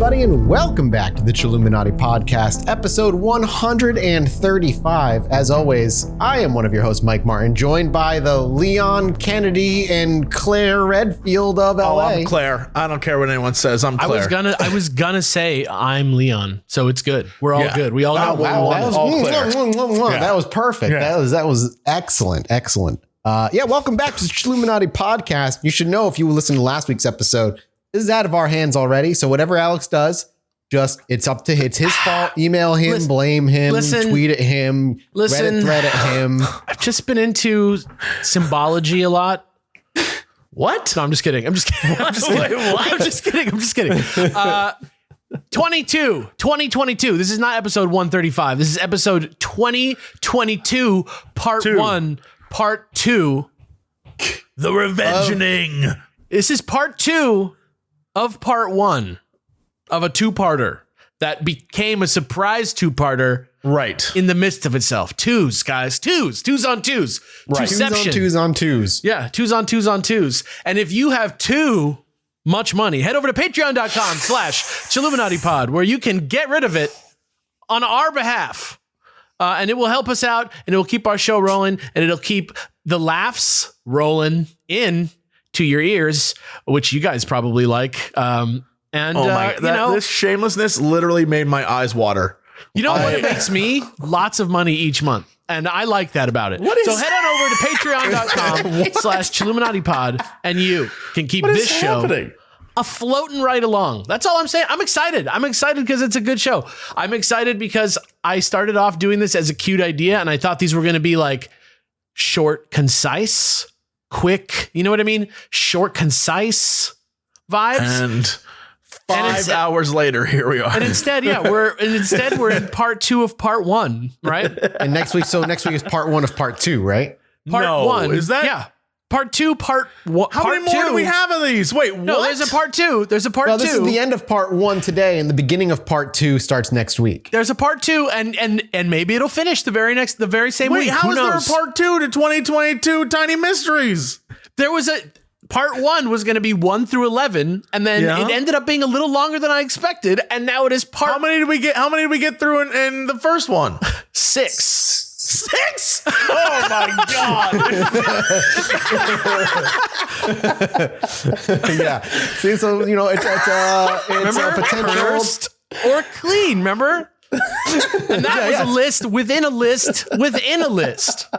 everybody, and welcome back to the Chilluminati podcast, episode 135. As always, I am one of your hosts, Mike Martin, joined by the Leon Kennedy and Claire Redfield of LA. Oh, I'm Claire. I don't care what anyone says. I'm Claire. I was gonna say I'm Leon, so it's good. We're all good. We all got what we wanted. That was perfect. Yeah. That was excellent. Welcome back to the Chilluminati podcast. You should know if you listened to last week's episode, this is out of our hands already. So whatever Alex does, it's his fault. Email him, blame him, tweet at him, Reddit thread at him. I've just been into symbology a lot. What? No, I'm just kidding. Wait, what? I'm just kidding. 2022. This is not episode 135. This is episode 2022, part 1, part 2. The Revengeing. This is part 2 of part 1 of a two-parter that became a surprise two-parter. Right. In the midst of itself. Twos, guys. Twos on twos. Right. Twoception. Twos on twos. Yeah, twos on twos. And if you have too much money, head over to patreon.com/ChilluminatiPod, where you can get rid of it on our behalf. And it will help us out, and it will keep our show rolling, and it'll keep the laughs rolling in to your ears, which you guys probably like. This shamelessness literally made my eyes water. You know what it makes me? Lots of money each month. And I like that about it. So head on over to patreon.com/ChilluminatiPod, and you can keep this show floating right along. That's all I'm saying. I'm excited because it's a good show. I'm excited because I started off doing this as a cute idea, and I thought these were going to be like short, concise, quick. You know what I mean? Short, concise vibes. And 5 hours later, here we are. And instead, we're in part 2 of part 1, right? And next week is part 1 of part 2, right? Part 1 is that? Yeah. Part 2, part 1. How many more do we have of these? Wait, what? No, there's a part 2. There's a part 2. This is the end of part 1 today, and the beginning of part 2 starts next week. There's a part 2, and maybe it'll finish the very same week. How is there a part 2 to 2022 Tiny Mysteries? There was part 1 was going to be 1 through 11, and then it ended up being a little longer than I expected, and now it is part. How many did we get through in the first one? 6. 6? Oh my god! Yeah. See, so it's a potential cursed or clean. Remember? And that was a list within a list within a list.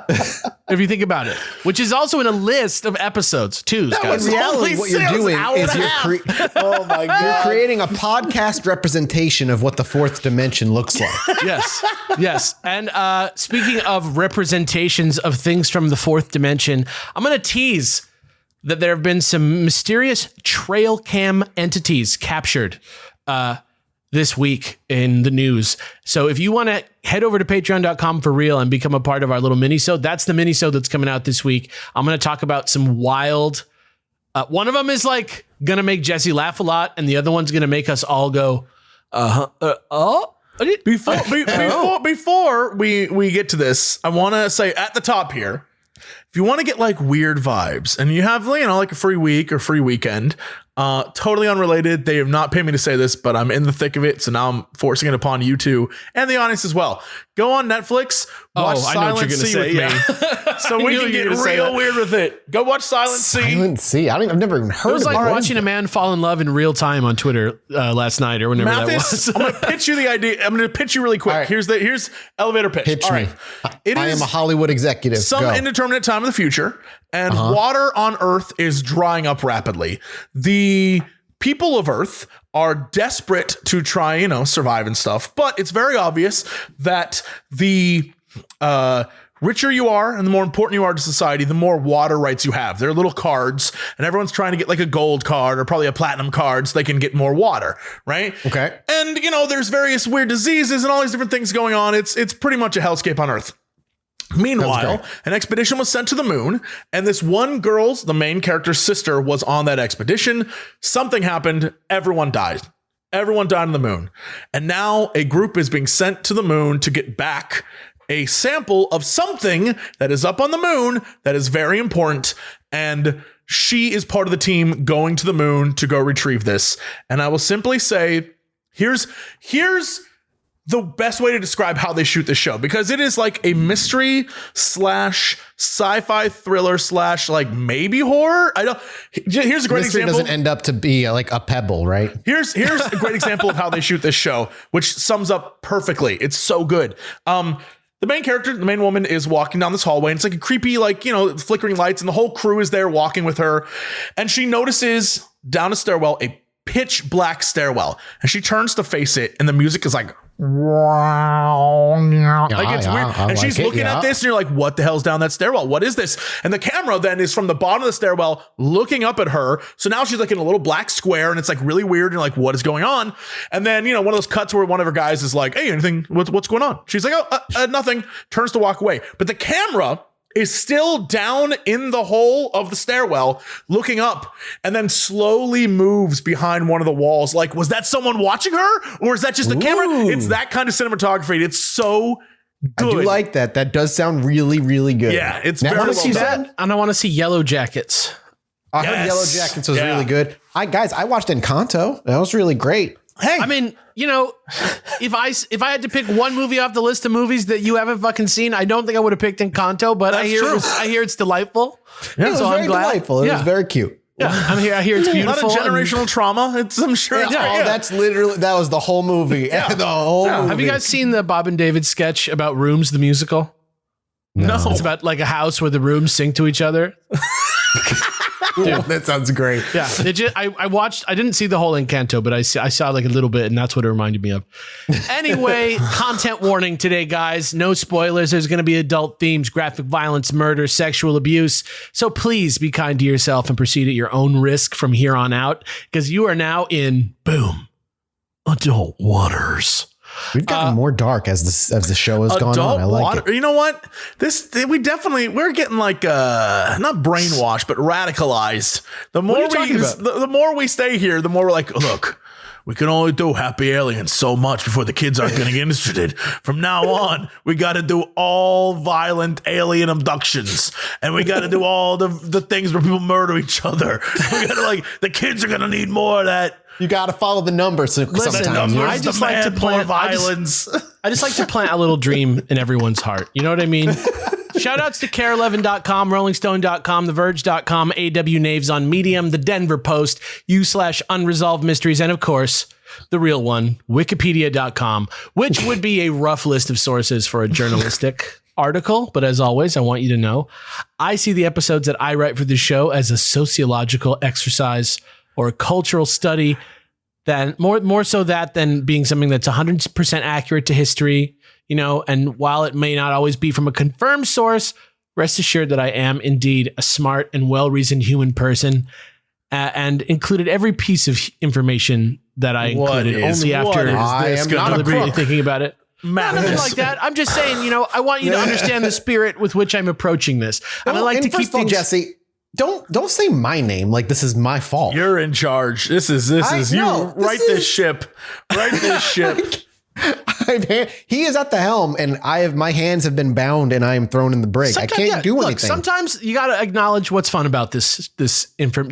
If you think about it, which is also in a list of episodes, twos, guys. In reality, what you're doing is you're creating a podcast representation of what the fourth dimension looks like. Yes. And speaking of representations of things from the fourth dimension, I'm going to tease that there have been some mysterious trail cam entities captured this week in the news. So if you want to head over to patreon.com for real and become a part of our little mini-sode, that's the mini-sode that's coming out this week. I'm going to talk about some wild, one of them is like going to make Jesse laugh a lot, and the other one's going to make us all go, Before we get to this, I want to say at the top here, if you want to get like weird vibes and you have, like a free week or free weekend, totally unrelated. They have not paid me to say this, but I'm in the thick of it. So now I'm forcing it upon you two and the audience as well. Go on Netflix, watch Silent Sea with me. So we can get real weird with it. Go watch Silent Sea. Silent Sea. I've never even heard of it. It was like watching a man fall in love in real time on Twitter last night or whenever that was. I'm going to pitch you the idea. I'm going to pitch you really quick. Right. Here's elevator pitch. Pitch me. I am a Hollywood executive. Some indeterminate time in the future, and water on Earth is drying up rapidly. The people of Earth are desperate to try, survive and stuff. But it's very obvious that the richer you are and the more important you are to society, the more water rights you have. They're little cards, and everyone's trying to get like a gold card or probably a platinum card so they can get more water, right? Okay. And, there's various weird diseases and all these different things going on. It's pretty much a hellscape on Earth. Meanwhile, an expedition was sent to the moon, and this one girl's, the main character's sister, was on that expedition. Something happened. Everyone died. Everyone died on the moon. And now a group is being sent to the moon to get back a sample of something that is up on the moon that is very important. And she is part of the team going to the moon to go retrieve this. And I will simply say, Here's the best way to describe how they shoot this show, because it is like a mystery / sci-fi thriller / like maybe horror. Here's a great Mystery example. doesn't end up to be like a pebble, right? Here's a great example of how they shoot this show, which sums up perfectly. It's so good. The main character, the main woman, is walking down this hallway, and it's like a creepy, like, flickering lights, and the whole crew is there walking with her. And she notices down a stairwell, a pitch black stairwell, and she turns to face it, and the music is like, like it's weird. And she's looking at this, and you're like, what the hell's down that stairwell? What is this? And the camera then is from the bottom of the stairwell looking up at her. So now she's like in a little black square, and it's like really weird. And you're like, what is going on? And then, one of those cuts where one of her guys is like, hey, anything? What's going on? She's like, oh, nothing. Turns to walk away. But the camera is still down in the hole of the stairwell looking up, and then slowly moves behind one of the walls. Like, was that someone watching her, or is that just the camera? It's that kind of cinematography. It's so good. I do like that. That does sound really, really good. Yeah, it's now, very I well see done. that. And I want to see Yellow Jackets. I heard Yellow Jackets was really good. I watched Encanto. That was really great. Hey, I mean, if I had to pick one movie off the list of movies that you haven't fucking seen, I don't think I would have picked Encanto, but I hear it's delightful. Yeah, it was very delightful. It was very cute. Yeah, I hear it's beautiful. A lot of generational trauma. I'm sure. That's literally, that was the whole movie. Yeah. The whole movie. Have you guys seen the Bob and David sketch about Rooms, the musical? No. It's about like a house where the rooms sing to each other. Dude, that sounds great. Yeah, I watched. I didn't see the whole Encanto, but I saw like a little bit, and that's what it reminded me of. Anyway, content warning today, guys. No spoilers. There's going to be adult themes, graphic violence, murder, sexual abuse. So please be kind to yourself and proceed at your own risk from here on out, because you are now in adult waters. We've gotten more dark as the show has gone on. I like it. You know what? We're getting like not brainwashed, but radicalized. The more we stay here, the more we're like, look, we can only do happy aliens so much before the kids aren't getting interested. From now on, we got to do all violent alien abductions, and we got to do all the things where people murder each other. We got to the kids are going to need more of that. You got to follow the numbers. Sometimes I just like to plant violence. I just like to plant a little dream in everyone's heart. You know what I mean? Shout outs to care11.com, rollingstone.com, theverge.com, AW Naves on Medium, the Denver Post, u/unresolved mysteries, and of course, the real one, wikipedia.com, which would be a rough list of sources for a journalistic article. But as always, I want you to know, I see the episodes that I write for the show as a sociological exercise or a cultural study, than more so that than being something that's 100% accurate to history, and while it may not always be from a confirmed source, rest assured that I am indeed a smart and well-reasoned human person, and included every piece of information that I included only after I am not deliberately thinking about it. Nothing like that. I'm just saying, I want you to understand the spirit with which I'm approaching this. And I like to keep things. Jesse, don't say my name like this is my fault. You're in charge. This is you. Right this ship. He is at the helm, and my hands have been bound, and I am thrown in the brig. I can't do anything. Sometimes you got to acknowledge what's fun about this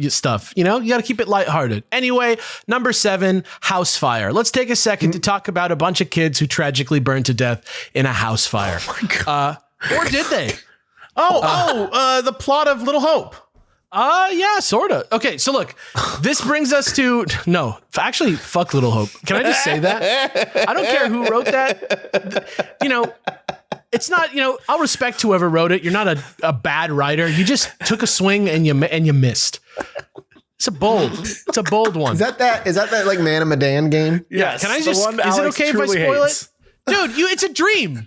stuff. You got to keep it lighthearted. Anyway, number 7, house fire. Let's take a second to talk about a bunch of kids who tragically burned to death in a house fire. Oh my God. Or did they? The plot of Little Hope. Yeah, sort of. Okay, so look, this brings us to actually, fuck Little Hope. Can I just say that? I don't care who wrote that. It's not. I'll respect whoever wrote it. You're not a bad writer. You just took a swing and you missed. It's a bold one. Is that like Man of Medan game? Yes. Can I just? Is it okay if I spoil it, dude? It's a dream.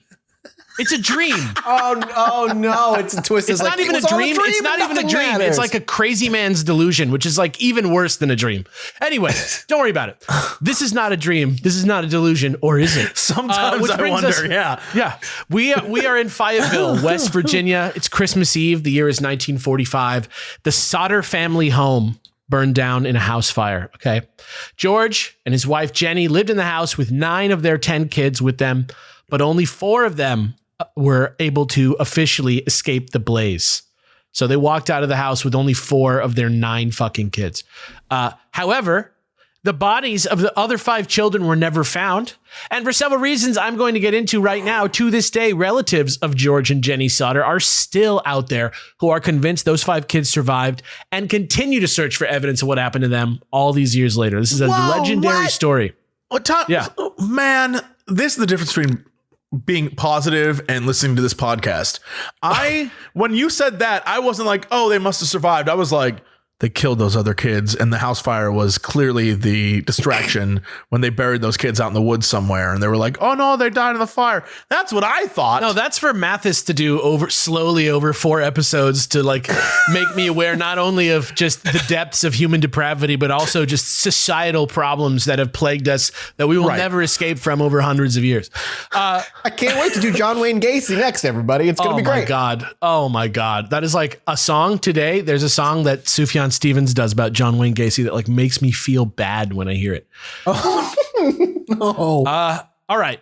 It's a dream. Oh no! It's a twist. It's not even a dream. It's not even a dream. It's like a crazy man's delusion, which is like even worse than a dream. Anyway, don't worry about it. This is not a dream. This is not a delusion, or is it? Sometimes I wonder. Yeah. We are in Fayetteville, West Virginia. It's Christmas Eve. The year is 1945. The Soder family home burned down in a house fire. Okay, George and his wife Jenny lived in the house with 9 of their 10 kids with them, but only 4 of them were able to officially escape the blaze. So they walked out of the house with only 4 of their 9 fucking kids. However, The bodies of the other 5 children were never found. And for several reasons I'm going to get into right now, to this day, relatives of George and Jenny Soder are still out there who are convinced those 5 kids survived and continue to search for evidence of what happened to them all these years later. This is a legendary story. Yeah. Man, this is the difference between being positive and listening to this podcast. When you said that, I wasn't like, oh, they must have survived. I was like, they killed those other kids, and the house fire was clearly the distraction when they buried those kids out in the woods somewhere, and they were like, oh no, they died in the fire. That's what I thought. No, that's for Mathis to do slowly over 4 episodes to like make me aware not only of just the depths of human depravity, but also just societal problems that have plagued us that we will never escape from over hundreds of years. I can't wait to do John Wayne Gacy next, everybody. It's going to be great. Oh my God. That is like a song today. There's a song that Sufjan Stevens does about John Wayne Gacy that like makes me feel bad when I hear it. Oh, no. All right.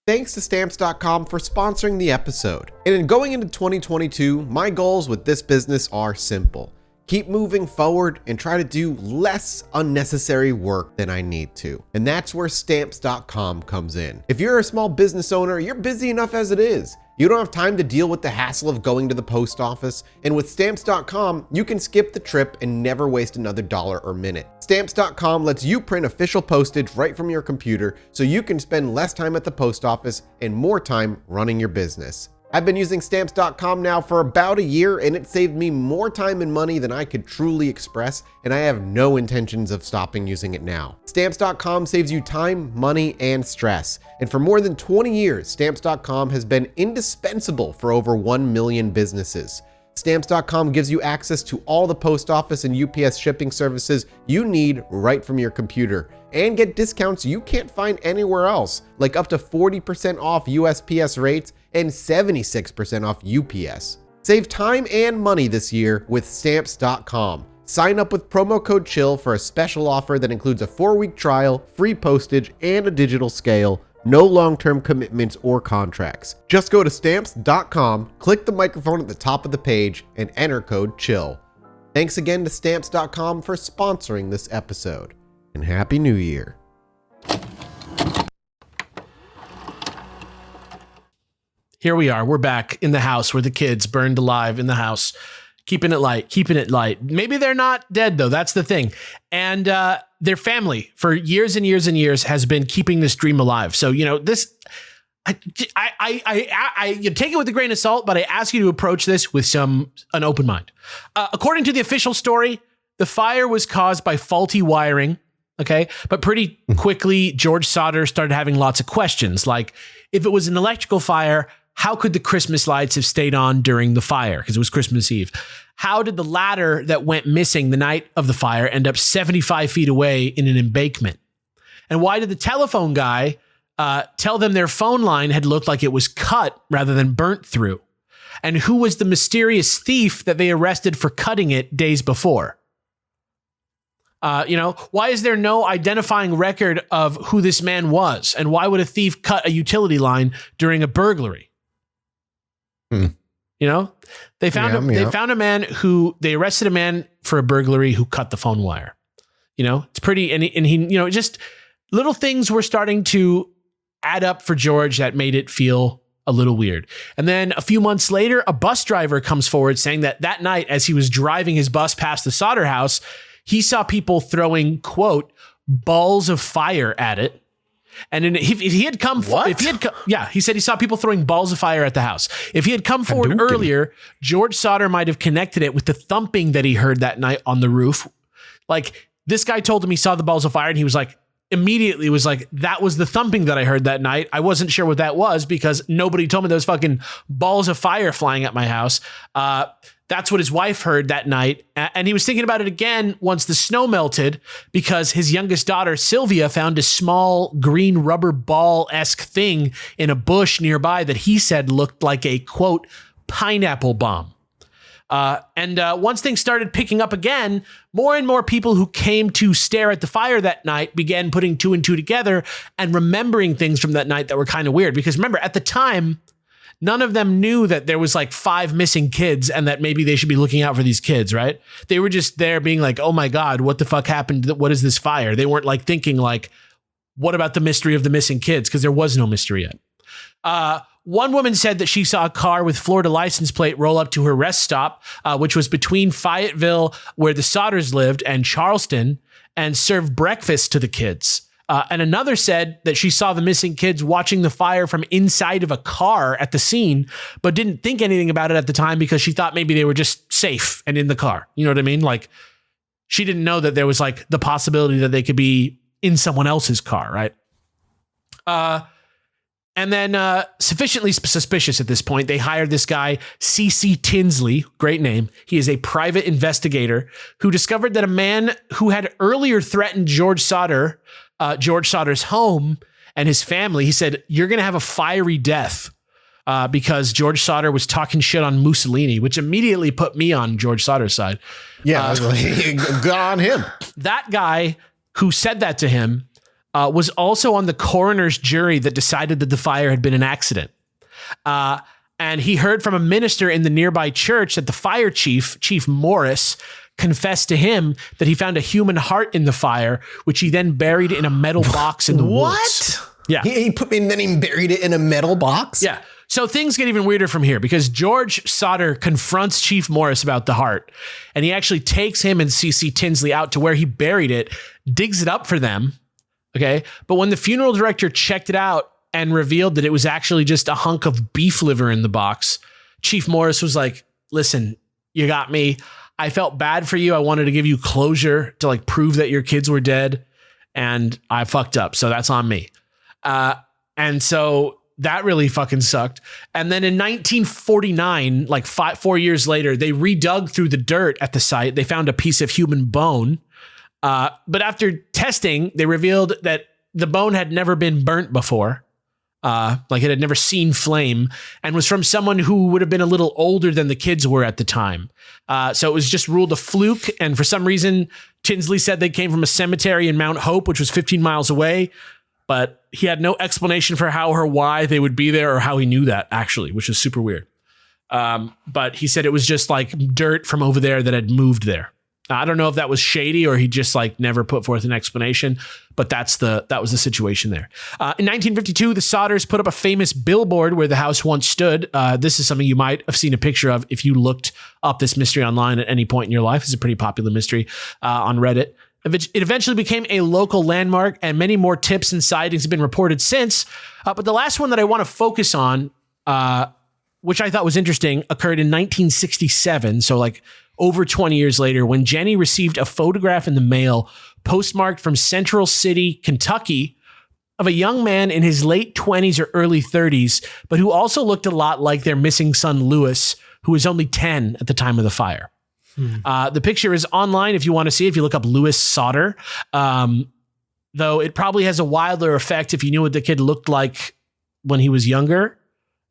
Thanks to Stamps.com for sponsoring the episode. And in going into 2022, my goals with this business are simple. Keep moving forward and try to do less unnecessary work than I need to. And that's where Stamps.com comes in. If you're a small business owner, you're busy enough as it is. You don't have time to deal with the hassle of going to the post office, and with Stamps.com, you can skip the trip and never waste another dollar or minute. Stamps.com lets you print official postage right from your computer, so you can spend less time at the post office and more time running your business. I've been using Stamps.com now for about a year, and it saved me more time and money than I could truly express, and I have no intentions of stopping using it now. Stamps.com saves you time, money, and stress. And for more than 20 years, Stamps.com has been indispensable for over 1 million businesses. Stamps.com gives you access to all the post office and UPS shipping services you need right from your computer, and get discounts you can't find anywhere else, like up to 40% off USPS rates and 76% off UPS. Save time and money this year with Stamps.com. Sign up with promo code CHILL for a special offer that includes a 4-week trial, free postage, and a digital scale. No long-term commitments or contracts. Just go to Stamps.com, click the microphone at the top of the page, and enter code CHILL. Thanks again to Stamps.com for sponsoring this episode. And Happy New Year. Here we are. We're back in the house where the kids burned alive in the house. Keeping it light. Maybe they're not dead, though. That's the thing. And their family, for years and years and years, has been keeping this dream alive. So, you know, this, you take it with a grain of salt, but I ask you to approach this with an open mind. According to the official story, the fire was caused by faulty wiring. Okay. But pretty quickly, George Soder started having lots of questions. Like, if it was an electrical fire, how could the Christmas lights have stayed on during the fire? Because it was Christmas Eve. How did the ladder that went missing the night of the fire end up 75 feet away in an embankment? And why did the telephone guy tell them their phone line had looked like it was cut rather than burnt through? And who was the mysterious thief that they arrested for cutting it days before? Why is there no identifying record of who this man was? And why would a thief cut a utility line during a burglary? They found a man they arrested a man for a burglary who cut the phone wire. It's pretty, and he just little things were starting to add up for George that made it feel a little weird. And then a few months later, a bus driver comes forward saying that night, as he was driving his bus past the Soder house, he saw people throwing, quote, balls of fire at it. And he said he saw people throwing balls of fire at the house. If he had come forward earlier, George Soder might have connected it with the thumping that he heard that night on the roof. Like, this guy told him he saw the balls of fire, and he was like, immediately was like, that was the thumping that I heard that night. I wasn't sure what that was because nobody told me there was fucking balls of fire flying at my house. That's what his wife heard that night. And he was thinking about it again once the snow melted, because his youngest daughter, Sylvia, found a small green rubber ball-esque thing in a bush nearby that he said looked like a, quote, pineapple bomb. And once things started picking up again, more and more people who came to stare at the fire that night began putting 2 and 2 together and remembering things from that night that were kind of weird. Because remember, at the time, none of them knew that there was like 5 missing kids and that maybe they should be looking out for these kids, right? They were just there being like, oh my God, what the fuck happened? What is this fire? They weren't like thinking like, what about the mystery of the missing kids? Because there was no mystery yet. One woman said that she saw a car with Florida license plate roll up to her rest stop, which was between Fayetteville, where the Soders lived, and Charleston, and served breakfast to the kids. And another said that she saw the missing kids watching the fire from inside of a car at the scene, but didn't think anything about it at the time because she thought maybe they were just safe and in the car. You know what I mean? Like, she didn't know that there was like the possibility that they could be in someone else's car, right? And then sufficiently suspicious at this point, they hired this guy, C.C. Tinsley, great name. He is a private investigator who discovered that a man who had earlier threatened George Soder's home and his family, he said, you're going to have a fiery death because George Soder was talking shit on Mussolini, which immediately put me on George Soder's side. Yeah, good on him. That guy who said that to him was also on the coroner's jury that decided that the fire had been an accident. And he heard from a minister in the nearby church that the fire Chief Morris, confessed to him that he found a human heart in the fire, which he then buried in a metal box in the woods. Yeah. He buried it in a metal box? Yeah. So things get even weirder from here because George Soder confronts Chief Morris about the heart, and he actually takes him and C.C. Tinsley out to where he buried it, digs it up for them. Okay. But when the funeral director checked it out and revealed that it was actually just a hunk of beef liver in the box, Chief Morris was like, listen, you got me. I felt bad for you. I wanted to give you closure to like prove that your kids were dead, and I fucked up. So that's on me. And so that really fucking sucked. And then in 1949, like 4 years later, they redug through the dirt at the site. They found a piece of human bone. But after testing, they revealed that the bone had never been burnt before. Like it had never seen flame, and was from someone who would have been a little older than the kids were at the time. So it was just ruled a fluke. And for some reason, Tinsley said they came from a cemetery in Mount Hope, which was 15 miles away. But he had no explanation for how or why they would be there or how he knew that, actually, which is super weird. But he said it was just like dirt from over there that had moved there. I don't know if that was shady or he just like never put forth an explanation, but that was the situation there. In 1952, the Soders put up a famous billboard where the house once stood. This is something you might have seen a picture of if you looked up this mystery online at any point in your life. It's a pretty popular mystery on Reddit. It eventually became a local landmark, and many more tips and sightings have been reported since. But the last one that I want to focus on, which I thought was interesting, occurred in 1967. So like over 20 years later, when Jenny received a photograph in the mail postmarked from Central City, Kentucky, of a young man in his late 20s or early 30s, but who also looked a lot like their missing son, Lewis, who was only 10 at the time of the fire. The picture is online if you want to see it, if you look up Lewis Soder. Though it probably has a wilder effect if you knew what the kid looked like when he was younger,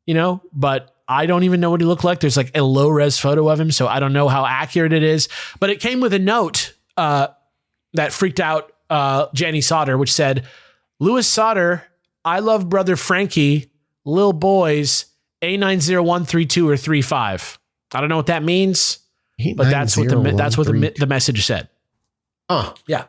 you know, but I don't even know what he looked like. There's like a low res photo of him, so I don't know how accurate it is, but it came with a note that freaked out Jenny Soder, which said, Lewis Soder, I love brother Frankie, Lil Boys, A90132 or 35. I don't know what that means, but that's what the message said. Yeah.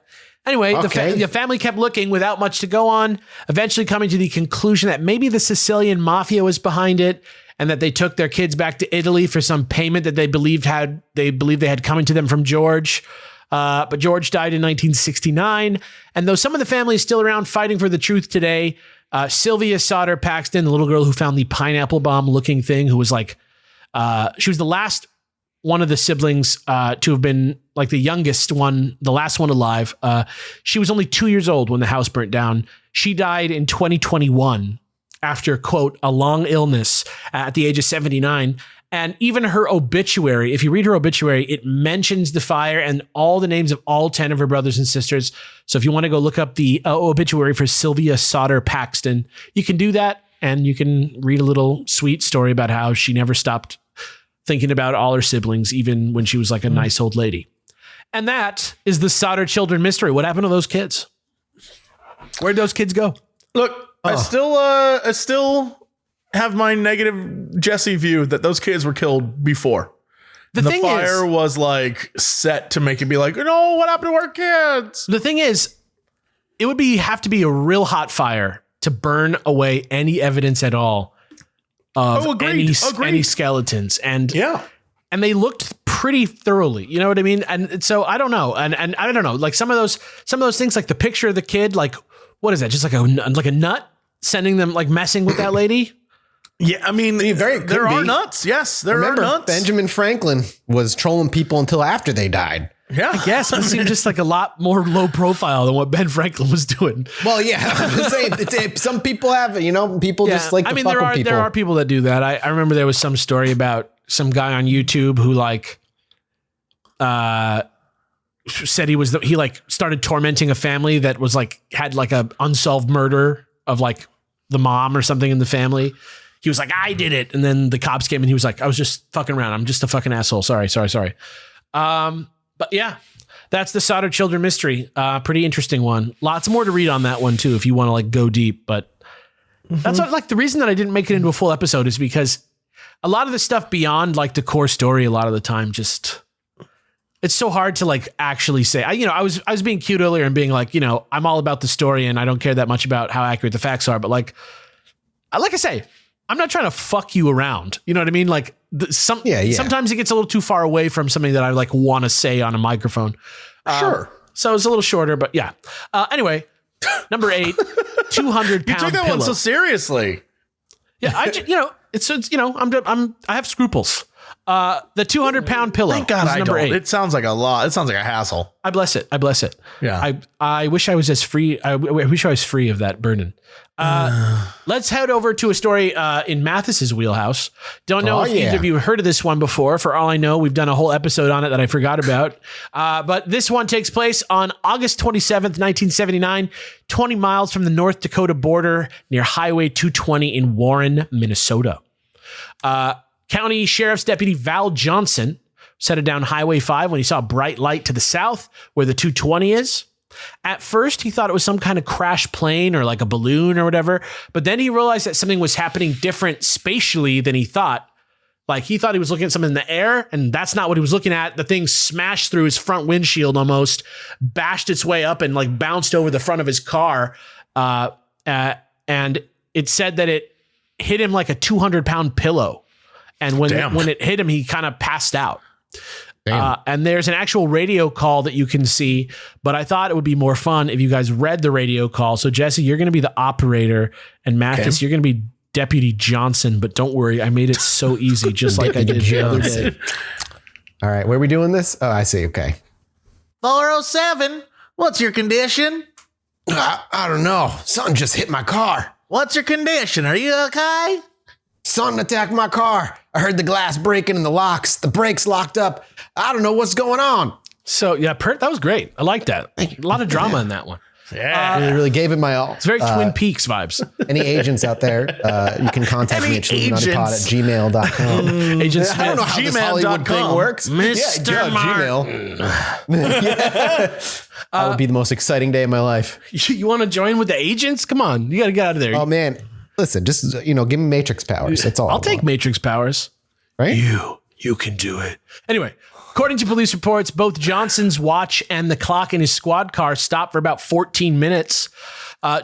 Anyway, Okay. the family kept looking without much to go on, eventually coming to the conclusion that maybe the Sicilian mafia was behind it, and that they took their kids back to Italy for some payment that they believed they had coming to them from George. But George died in 1969. And though some of the family is still around fighting for the truth today, Sylvia Soder Paxton, the little girl who found the pineapple bomb looking thing, who was like, she was the last one of the siblings to have been like the youngest one, the last one alive. She was only 2 years old when the house burnt down. She died in 2021 after, quote, a long illness at the age of 79. And even her obituary, if you read her obituary, it mentions the fire and all the names of all 10 of her brothers and sisters. So if you want to go look up the obituary for Sylvia Soder Paxton, you can do that. And you can read a little sweet story about how she never stopped thinking about all her siblings, even when she was like a nice old lady. And that is the Soder children mystery. What happened to those kids? Where'd those kids go? Look, I have my negative Jesse view that those kids were killed before. The fire was like set to make it be like, what happened to our kids? The thing is, it would have to be a real hot fire to burn away any evidence at all of any skeletons. And they looked pretty thoroughly. You know what I mean? And so I don't know. And I don't know, like some of those things, like the picture of the kid, like, what is that? Just like a nut sending them, like messing with that lady. Yeah, I mean, there are nuts. Yes, there are nuts. Benjamin Franklin was trolling people until after they died. Yeah, I guess it seemed just like a lot more low profile than what Ben Franklin was doing. Well, yeah, I'm just saying, some people have it. People just like to fuck with people. There are people that do that. I remember there was some story about some guy on YouTube who said he started tormenting a family that was had a unsolved murder of the mom or something in the family. He was like, I did it. And then the cops came and he was like, I was just fucking around. I'm just a fucking asshole. Sorry. But yeah, that's the Soder Children mystery. Pretty interesting one. Lots more to read on that one too, if you want to go deep. But that's what the reason that I didn't make it into a full episode is because a lot of the stuff beyond the core story, a lot of the time, just it's so hard to actually say. I was being cute earlier and being I'm all about the story and I don't care that much about how accurate the facts are. But like I say, I'm not trying to fuck you around. You know what I mean? Sometimes it gets a little too far away from something that I want to say on a microphone. Sure. So it's a little shorter, but yeah. Anyway, number 8, 200 pound. You took that pillow. one so seriously. Yeah, I have scruples. The 200 pound pillow. Thank God I don't. 8. It sounds like a lot. It sounds like a hassle. I bless it. Yeah. I wish I was as free. I wish I was free of that burden. Let's head over to a story in Mathis's wheelhouse. Don't know if either of you have heard of this one before. For all I know, we've done a whole episode on it that I forgot about. But this one takes place on August 27th, 1979, 20 miles from the North Dakota border near Highway 220 in Warren, Minnesota. County Sheriff's Deputy Val Johnson was headed down Highway 5 when he saw a bright light to the south where the 220 is. At first, he thought it was some kind of crash plane or a balloon or whatever. But then he realized that something was happening different spatially than he thought. He thought he was looking at something in the air, and that's not what he was looking at. The thing smashed through his front windshield almost, bashed its way up and bounced over the front of his car. And it said that it hit him like a 200 pound pillow. And when it hit him, he kind of passed out. And there's an actual radio call that you can see, but I thought it would be more fun if you guys read the radio call. So Jesse, you're going to be the operator, and Mathis, you're going to be Deputy Johnson, but don't worry, I made it so easy, just like I did the other day. All right, where are we doing this? Oh, I see. Okay. 407, what's your condition? I don't know. Something just hit my car. What's your condition? Are you okay? Something attacked my car. I heard the glass breaking and the locks. The brakes locked up. I don't know what's going on. So yeah, that was great. I like that. A lot of drama in that one. Yeah. I really gave it my all. It's very Twin Peaks vibes. Any agents out there, you can contact me at chilluminatipod@gmail.com. Agent Smith. I don't know how this Hollywood thing works. Mr. Gmail. That would be the most exciting day of my life. You want to join with the agents? Come on. You got to get out of there. Oh, man. Listen, just, give me Matrix powers. That's all. I'll take Matrix powers. Right? You can do it. Anyway, according to police reports, both Johnson's watch and the clock in his squad car stopped for about 14 minutes.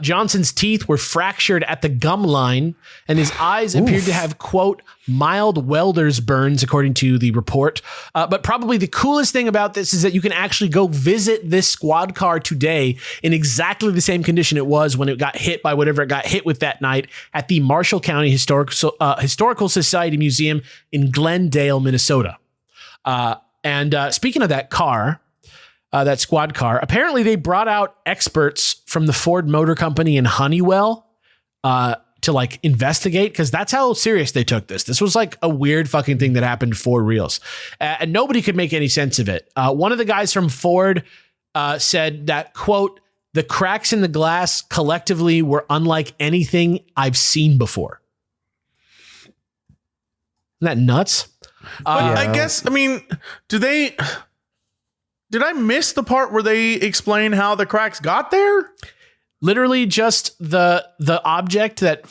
Johnson's teeth were fractured at the gum line, and his eyes appeared to have, quote, mild welder's burns, according to the report. But probably the coolest thing about this is that you can actually go visit this squad car today in exactly the same condition it was when it got hit by whatever it got hit with that night at the Marshall County Historical Society Museum in Glendale, Minnesota. And speaking of that car, that squad car, apparently they brought out experts from the Ford Motor Company and Honeywell to investigate, because that's how serious they took this. This was a weird fucking thing that happened for reals. And nobody could make any sense of it. One of the guys from Ford said that, quote, the cracks in the glass collectively were unlike anything I've seen before. Isn't that nuts? I guess, did I miss the part where they explain how the cracks got there? Literally just the object that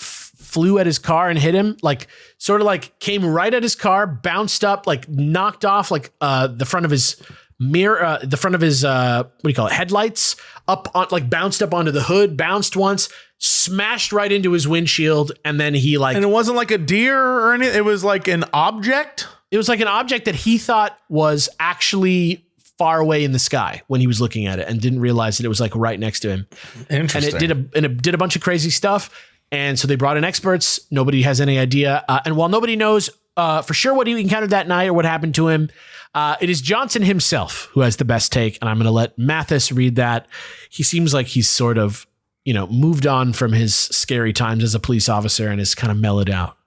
flew at his car and hit him, like sort of like came right at his car, bounced up, like knocked off like the front of his mirror, the front of his headlights, up on, like bounced up onto the hood, bounced once, smashed right into his windshield, and then he like, and it wasn't like a deer or anything. It was like an object. It was like an object that he thought was actually far away in the sky when he was looking at it, and didn't realize that it was like right next to him. Interesting. And it did a bunch of crazy stuff. And so they brought in experts. Nobody has any idea. And while nobody knows for sure what he encountered that night or what happened to him, it is Johnson himself who has the best take. And I'm going to let Mathis read that. He seems like he's sort of, moved on from his scary times as a police officer and is kind of mellowed out.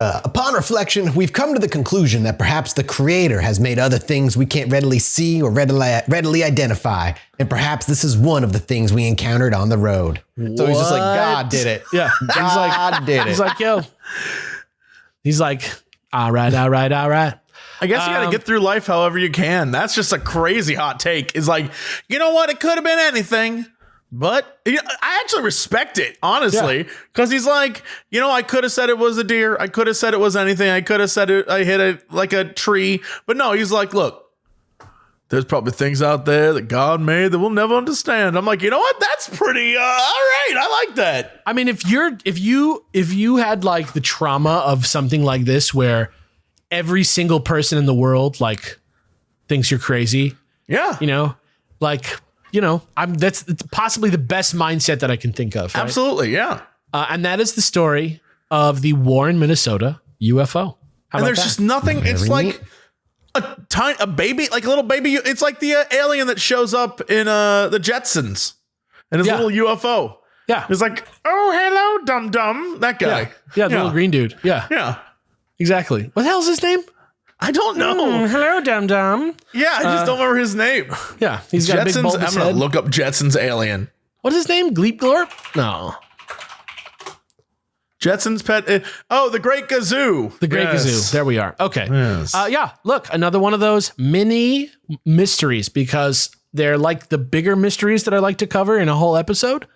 Upon reflection, we've come to the conclusion that perhaps the creator has made other things we can't readily see or readily identify. And perhaps this is one of the things we encountered on the road. So he's just like, God did it. Yeah. God did it. He's like, yo. He's like, all right. I guess you got to get through life however you can. That's just a crazy hot take. It's like, you know what? It could have been anything. But I actually respect it, honestly, because he's like, I could have said it was a deer. I could have said it was anything. I could have said I hit a tree. But no, he's like, look, there's probably things out there that God made that we'll never understand. I'm like, you know what? That's pretty all right. I like that. I mean, if you had like the trauma of something like this where every single person in the world like thinks you're crazy. Yeah. That's possibly the best mindset that I can think of. Right? Absolutely. Yeah. And that is the story of the Warren, Minnesota UFO. And there's just nothing. It's like a baby, like a little baby. It's like the alien that shows up in the Jetsons and his little UFO. Yeah. It's like, oh, hello, dum dum. That guy. Yeah. The little green dude. Yeah. Yeah. Exactly. What the hell's his name? I don't know. Hello, dum dum. Yeah, I just don't remember his name. Yeah, he's got a big bulbous I'm gonna head. look up Jetsons alien. What's his name? Gleep Glorp? No. Jetsons pet. The Great Gazoo. The Great Gazoo. There we are. Okay. Yes. Look, another one of those mini mysteries, because they're like the bigger mysteries that I like to cover in a whole episode,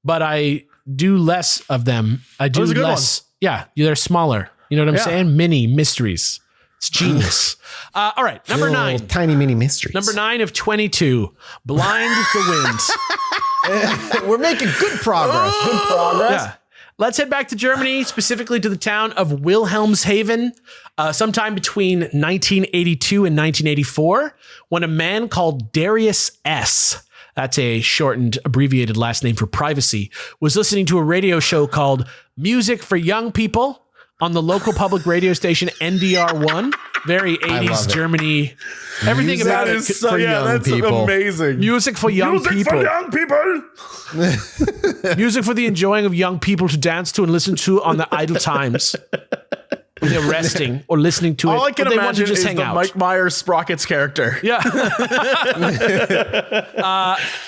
but I do less of them. I do less. Yeah, they're smaller. You know what I'm saying? Mini mysteries. It's genius. All right, number 9. Tiny mini mysteries. Number 9 of 22. Blind the Wind. We're making good progress. Good progress. Yeah. Let's head back to Germany, specifically to the town of Wilhelmshaven, sometime between 1982 and 1984, when a man called Darius S., that's a shortened, abbreviated last name for privacy, was listening to a radio show called Music for Young People on the local public radio station NDR1. Very 80s Germany. Everything Music about it for young people. Amazing. Music for young people. Music for young people. Music for the enjoying of young people to dance to and listen to on their idle times. When they're resting or listening to it. All I can imagine is the Mike Myers Sprockets character. Yeah.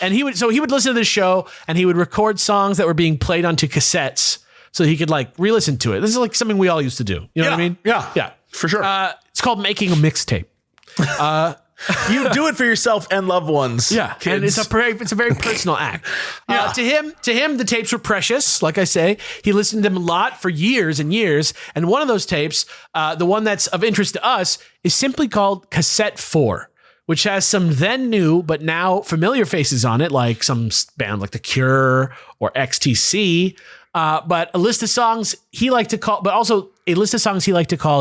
And he would listen to this show and he would record songs that were being played onto cassettes so he could like re-listen to it. This is like something we all used to do. You know what I mean? Yeah. Yeah. For sure. It's called making a mixtape. You do it for yourself and loved ones. Yeah, kids. and it's a very personal act. To him, the tapes were precious. Like I say, he listened to them a lot for years and years. And one of those tapes, the one that's of interest to us, is simply called Cassette Four, which has some then new but now familiar faces on it, like some band like The Cure or XTC. But a list of songs he liked to call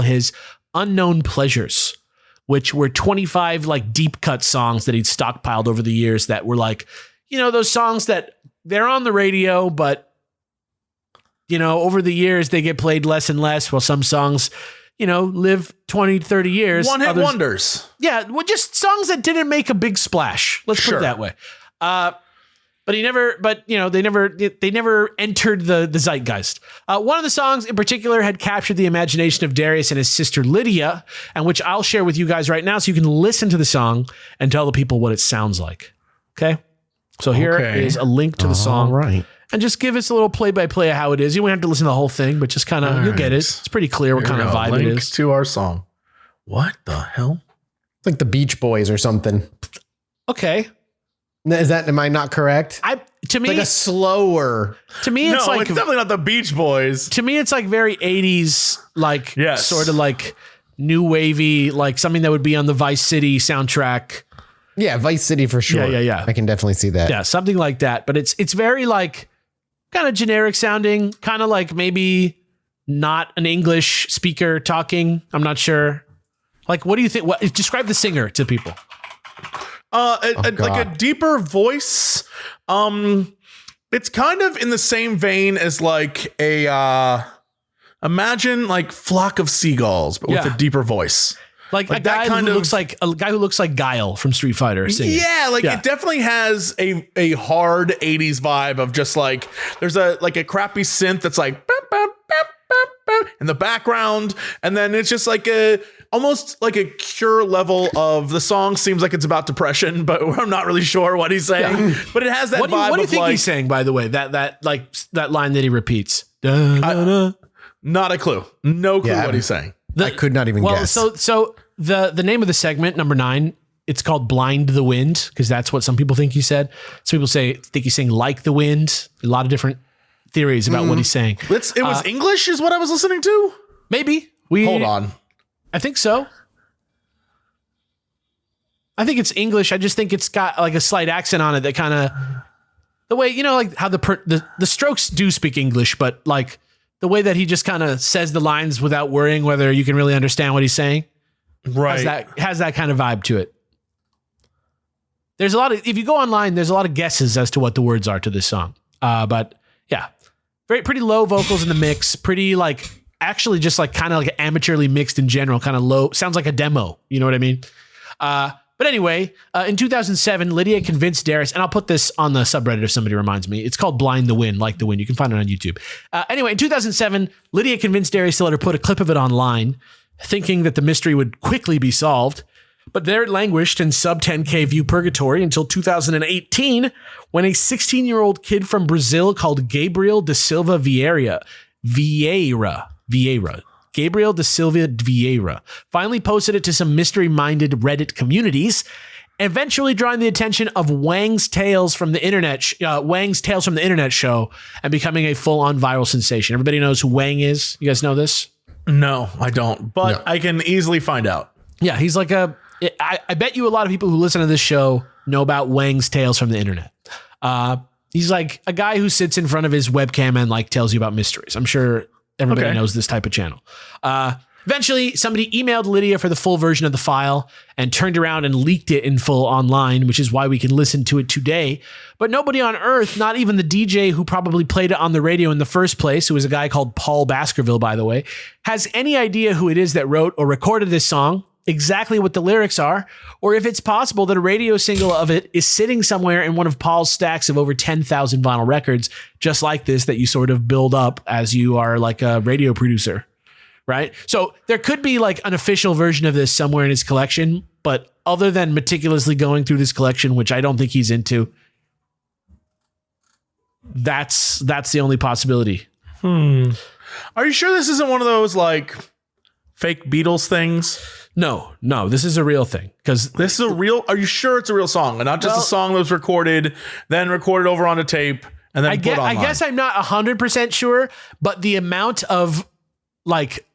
his unknown pleasures, which were 25 like deep cut songs that he'd stockpiled over the years that were like, those songs that they're on the radio, but over the years they get played less and less, while some songs, live 20, 30 years. One-hit wonders. Yeah, well, just songs that didn't make a big splash. Let's put it that way. But they never entered the zeitgeist. One of the songs in particular had captured the imagination of Darius and his sister Lydia, and which I'll share with you guys right now so you can listen to the song and tell the people what it sounds like. Okay? So here is a link to the song. Right. And just give us a little play-by-play of how it is. You won't have to listen to the whole thing, but just kind of, you'll get it. It's pretty clear what kind of vibe it is. To our song. What the hell? It's like the Beach Boys or something. Okay. Am I not correct? to me, like a slower. to me, it's No, like it's definitely not the Beach Boys. to me, it's like very 80s, like Yes. sort of like new wavy, like something that would be on the Vice City soundtrack. Yeah, Vice City for sure. Yeah. I can definitely see that. Yeah, something like that. But it's very like kind of generic sounding, kind of like maybe not an English speaker talking. I'm not sure. Like, what do you think? What describe the singer to people? Like a God. deeper voice. It's kind of in the same vein as like a imagine like Flock of Seagulls, but with Yeah. a deeper voice. Like a Like guy that kind who of- looks like a guy who looks like Guile from Street Fighter singing. Yeah, like Yeah. it definitely has a hard 80s vibe of just like there's a crappy synth that's like bap, bap, bap, bap, bap, in the background, and then it's just like a almost like a Cure level of the song seems like it's about depression, but I'm not really sure what he's saying. But it has that What do vibe you of think like he's saying, by the way? That line that he repeats. Da, da, da. not a clue. No clue Yeah, what he's saying. I could not even Well, guess. so the name of the segment, number 9, it's called Blind the Wind, because that's what some people think he said. Some people think he's saying like the wind. A lot of different theories about what he's saying. It was English is what I was listening to. Maybe. Hold on. I think so. I think it's English. I just think it's got like a slight accent on it that kind of the way, like how the Strokes do speak English, but like the way that he just kind of says the lines without worrying whether you can really understand what he's saying. Right. Has that kind of vibe to it. There's a lot of, if you go online, there's a lot of guesses as to what the words are to this song. But yeah, pretty low vocals in the mix, pretty like actually just like kind of like amateurly mixed in general, kind of low, sounds like a demo. You know what I mean? But anyway, in 2007, Lydia convinced Darius, and I'll put this on the subreddit if somebody reminds me. It's called Blind the Wind, like the wind. You can find it on YouTube. Anyway, in 2007, Lydia convinced Darius to let her put a clip of it online, thinking that the mystery would quickly be solved. But there it languished in sub 10K view purgatory until 2018, when a 16-year-old kid from Brazil called Gabriel da Silva Vieira, Gabriel da Silva Vieira, finally posted it to some mystery-minded Reddit communities, eventually drawing the attention of Wang's Tales from the Internet show and becoming a full-on viral sensation. Everybody knows who Wang is? You guys know this? No, I don't, but No. I can easily find out. Yeah, he's like I bet you a lot of people who listen to this show know about Wang's Tales from the Internet. He's like a guy who sits in front of his webcam and like tells you about mysteries. I'm sure everybody knows this type of channel. Eventually, somebody emailed Lydia for the full version of the file and turned around and leaked it in full online, which is why we can listen to it today. But nobody on Earth, not even the DJ who probably played it on the radio in the first place, who was a guy called Paul Baskerville, by the way, has any idea who it is that wrote or recorded this song, exactly what the lyrics are, or if it's possible that a radio single of it is sitting somewhere in one of Paul's stacks of over 10,000 vinyl records, just like this, that you sort of build up as you are like a radio producer, right? So there could be like an official version of this somewhere in his collection, but other than meticulously going through this collection, which I don't think he's into, that's the only possibility. Are you sure this isn't one of those like fake Beatles things? No, this is a real thing. Because This is a real. Are you sure it's a real song and not just a song that was recorded, then recorded over on a tape, and then I put online? guess I'm not 100% sure, but the amount of like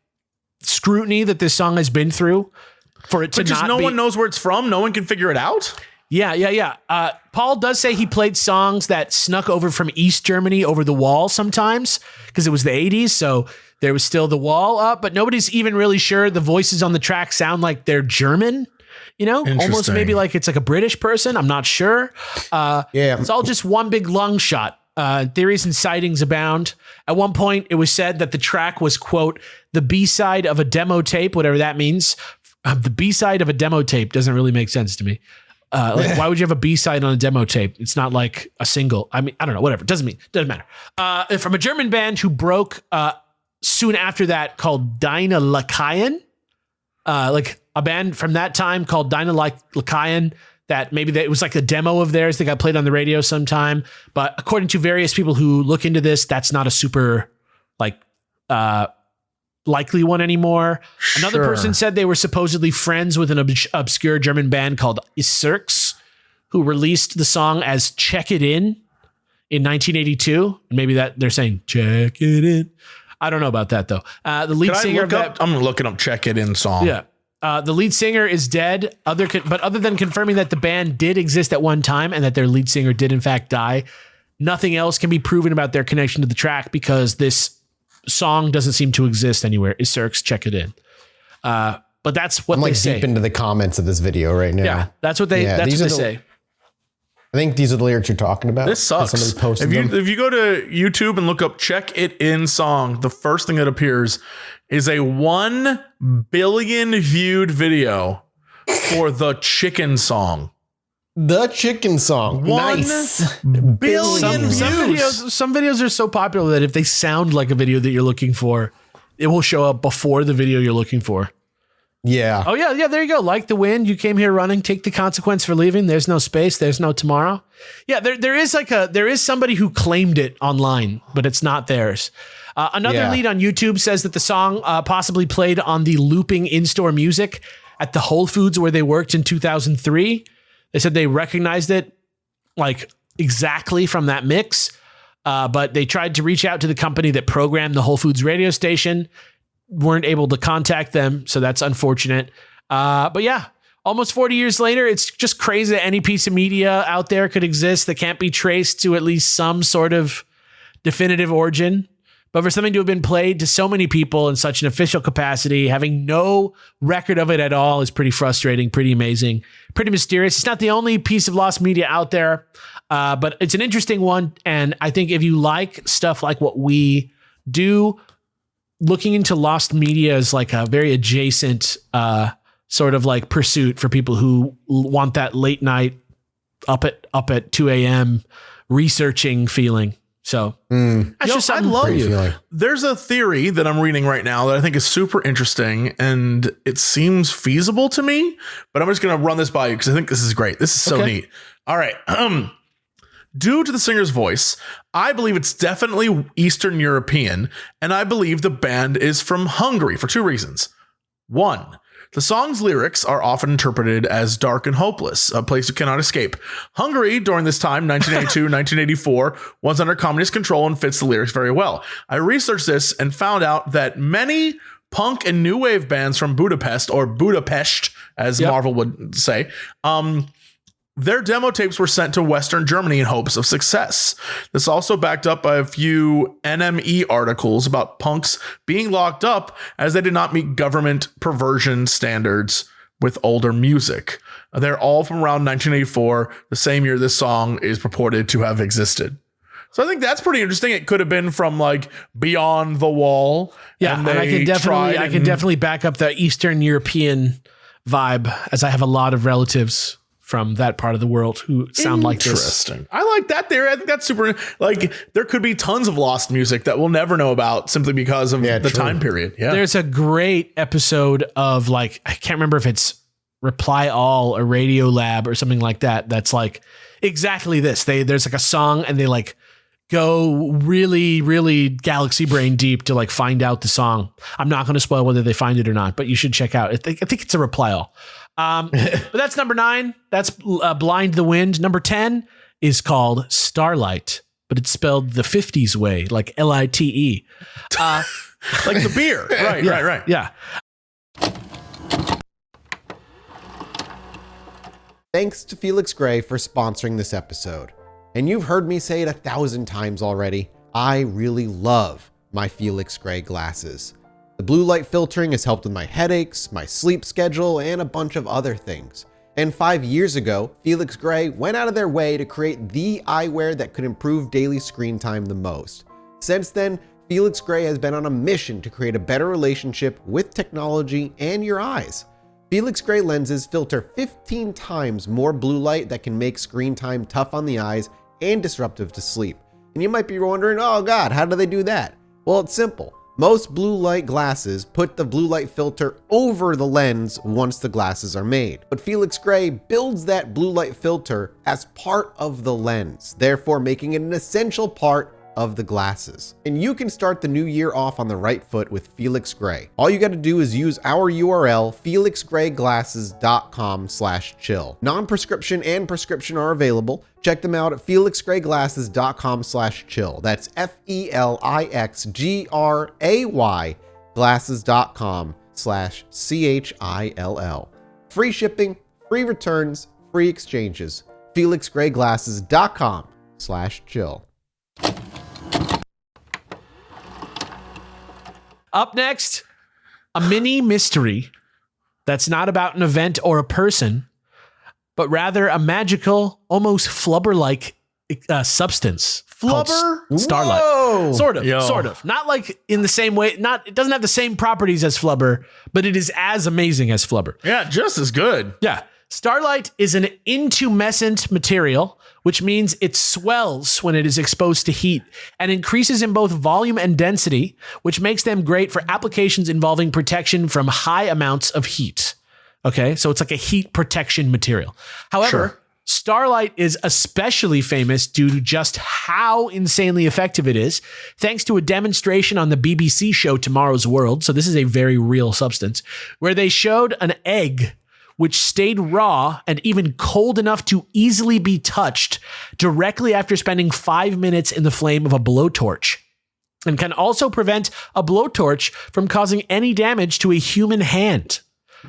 scrutiny that this song has been through for it to But just not no be, one knows where it's from. No one can figure it out. Yeah. Paul does say he played songs that snuck over from East Germany over the wall sometimes because it was the 80s. So there was still the wall up, but nobody's even really sure the voices on the track sound like they're German, almost Interesting. maybe like it's like a British person. I'm not sure. Yeah. It's all just one big long shot. Theories and sightings abound. At one point, it was said that the track was, quote, the B-side of a demo tape, whatever that means. The B-side of a demo tape doesn't really make sense to me. Why would you have a B-side on a demo tape? It's not like a single. I mean, I don't know, whatever. Doesn't matter. From a German band who broke soon after that called Deine Lakaien, like a band from that time called Deine Lakaien, that maybe it was like a demo of theirs that got played on the radio sometime. But according to various people who look into this, that's not a super like likely one anymore. Another person said they were supposedly friends with an obscure German band called Isirx, who released the song as Check It In in 1982. Maybe that they're saying check it in. I don't know about that though. The lead singer of that, I'm looking up Check It In song. yeah. The lead singer is dead. But other than confirming that the band did exist at one time and that their lead singer did in fact die, nothing else can be proven about their connection to the track because this song doesn't seem to exist anywhere. Is Cirque's Check It In. But that's what I'm they like say. deep into the comments of this video right now. Yeah, that's what they say. I think these are the lyrics you're talking about. This sucks. Somebody posted them. If you go to YouTube and look up Check It In song, the first thing that appears is a 1 billion viewed video for the Chicken song. The Chicken song. 1 Nice. billion views. Some videos are so popular that if they sound like a video that you're looking for, it will show up before the video you're looking for. Yeah. Oh yeah, there you go. Like the wind, you came here running. Take the consequence for leaving. There's no space. There's no tomorrow. Yeah, there is somebody who claimed it online, but it's not theirs. Another lead on YouTube says that the song possibly played on the looping in-store music at the Whole Foods where they worked in 2003. They said they recognized it like exactly from that mix, but they tried to reach out to the company that programmed the Whole Foods radio station. Weren't able to contact them, so that's unfortunate. But yeah, almost 40 years later, it's just crazy that any piece of media out there could exist that can't be traced to at least some sort of definitive origin. But for something to have been played to so many people in such an official capacity, having no record of it at all is pretty frustrating, pretty amazing, pretty mysterious. It's not the only piece of lost media out there, but it's an interesting one. And I think if you like stuff like what we do, looking into lost media is like a very adjacent sort of like pursuit for people who want that late night up at 2 a.m. researching feeling. So that's just something. I love you. Feeling. There's a theory that I'm reading right now that I think is super interesting and it seems feasible to me, but I'm just going to run this by you because I think this is great. This is so neat. All right. Due to the singer's voice, I believe it's definitely Eastern European, and I believe the band is from Hungary for 2 reasons. 1, the song's lyrics are often interpreted as dark and hopeless, a place you cannot escape. Hungary, during this time, 1982, 1984, was under communist control and fits the lyrics very well. I researched this and found out that many punk and new wave bands from Budapest, or Budapest, as Marvel would say, their demo tapes were sent to Western Germany in hopes of success. This also backed up by a few NME articles about punks being locked up as they did not meet government perversion standards with older music. They're all from around 1984, the same year this song is purported to have existed. So I think that's pretty interesting. It could have been from like Beyond the Wall. Yeah, and I can definitely back up the Eastern European vibe, as I have a lot of relatives from that part of the world who sound like this. Interesting. I like that theory. I think that's super. Like, there could be tons of lost music that we'll never know about simply because of the time period. Yeah. There's a great episode of like, I can't remember if it's Reply All or Radio Lab or something like that. That's like exactly this. There's like a song and they like go really, really galaxy brain deep to like find out the song. I'm not going to spoil whether they find it or not, but you should check out. I think it's a Reply All. But that's number 9. That's Blind the Wind. Number 10 is called Starlight, but it's spelled the 50s way, like Lite. Like the beer. Right. Yeah. Thanks to Felix Gray for sponsoring this episode. And you've heard me say it 1,000 times already. I really love my Felix Gray glasses. The blue light filtering has helped with my headaches, my sleep schedule, and a bunch of other things. And 5 years ago, Felix Gray went out of their way to create the eyewear that could improve daily screen time the most. Since then, Felix Gray has been on a mission to create a better relationship with technology and your eyes. Felix Gray lenses filter 15 times more blue light that can make screen time tough on the eyes and disruptive to sleep. And you might be wondering, oh God, how do they do that? Well, it's simple. Most blue light glasses put the blue light filter over the lens once the glasses are made. But Felix Gray builds that blue light filter as part of the lens, therefore making it an essential part of the glasses. And you can start the new year off on the right foot with Felix Gray. All you got to do is use our URL, felixgrayglasses.com/chill. Non-prescription and prescription are available. Check them out at felixgrayglasses.com/chill. That's FELIXGRAY glasses.com/CHILL. Free shipping, free returns, free exchanges. felixgrayglasses.com/chill. Up next, a mini mystery that's not about an event or a person, but rather a magical, almost flubber-like substance. Flubber? Starlight. Whoa! Sort of. Yo. Sort of. Not like in the same way. It doesn't have the same properties as flubber, but it is as amazing as flubber. Yeah, just as good. Yeah. Starlight is an intumescent material, which means it swells when it is exposed to heat and increases in both volume and density, which makes them great for applications involving protection from high amounts of heat. Okay, so it's like a heat protection material. However, Sure. Starlight is especially famous due to just how insanely effective it is, thanks to a demonstration on the BBC show Tomorrow's World. So this is a very real substance, where they showed an egg which stayed raw and even cold enough to easily be touched directly after spending 5 minutes in the flame of a blowtorch, and can also prevent a blowtorch from causing any damage to a human hand.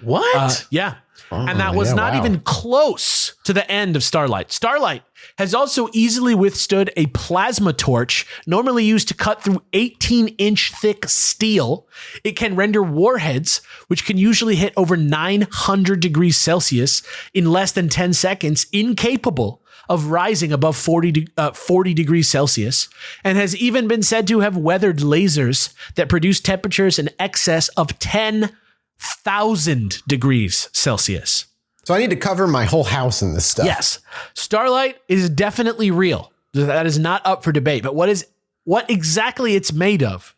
What? Yeah. And that was not even close to the end of Starlight. Starlight has also easily withstood a plasma torch, normally used to cut through 18-inch thick steel. It can render warheads, which can usually hit over 900 degrees Celsius in less than 10 seconds, incapable of rising above 40 degrees Celsius, and has even been said to have weathered lasers that produce temperatures in excess of 10,000 degrees Celsius. So I need to cover my whole house in this stuff. Yes. Starlight is definitely real. That is not up for debate. But what exactly it's made of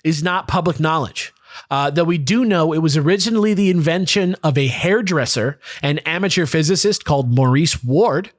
is not public knowledge. Though we do know it was originally the invention of a hairdresser and amateur physicist called Maurice Ward,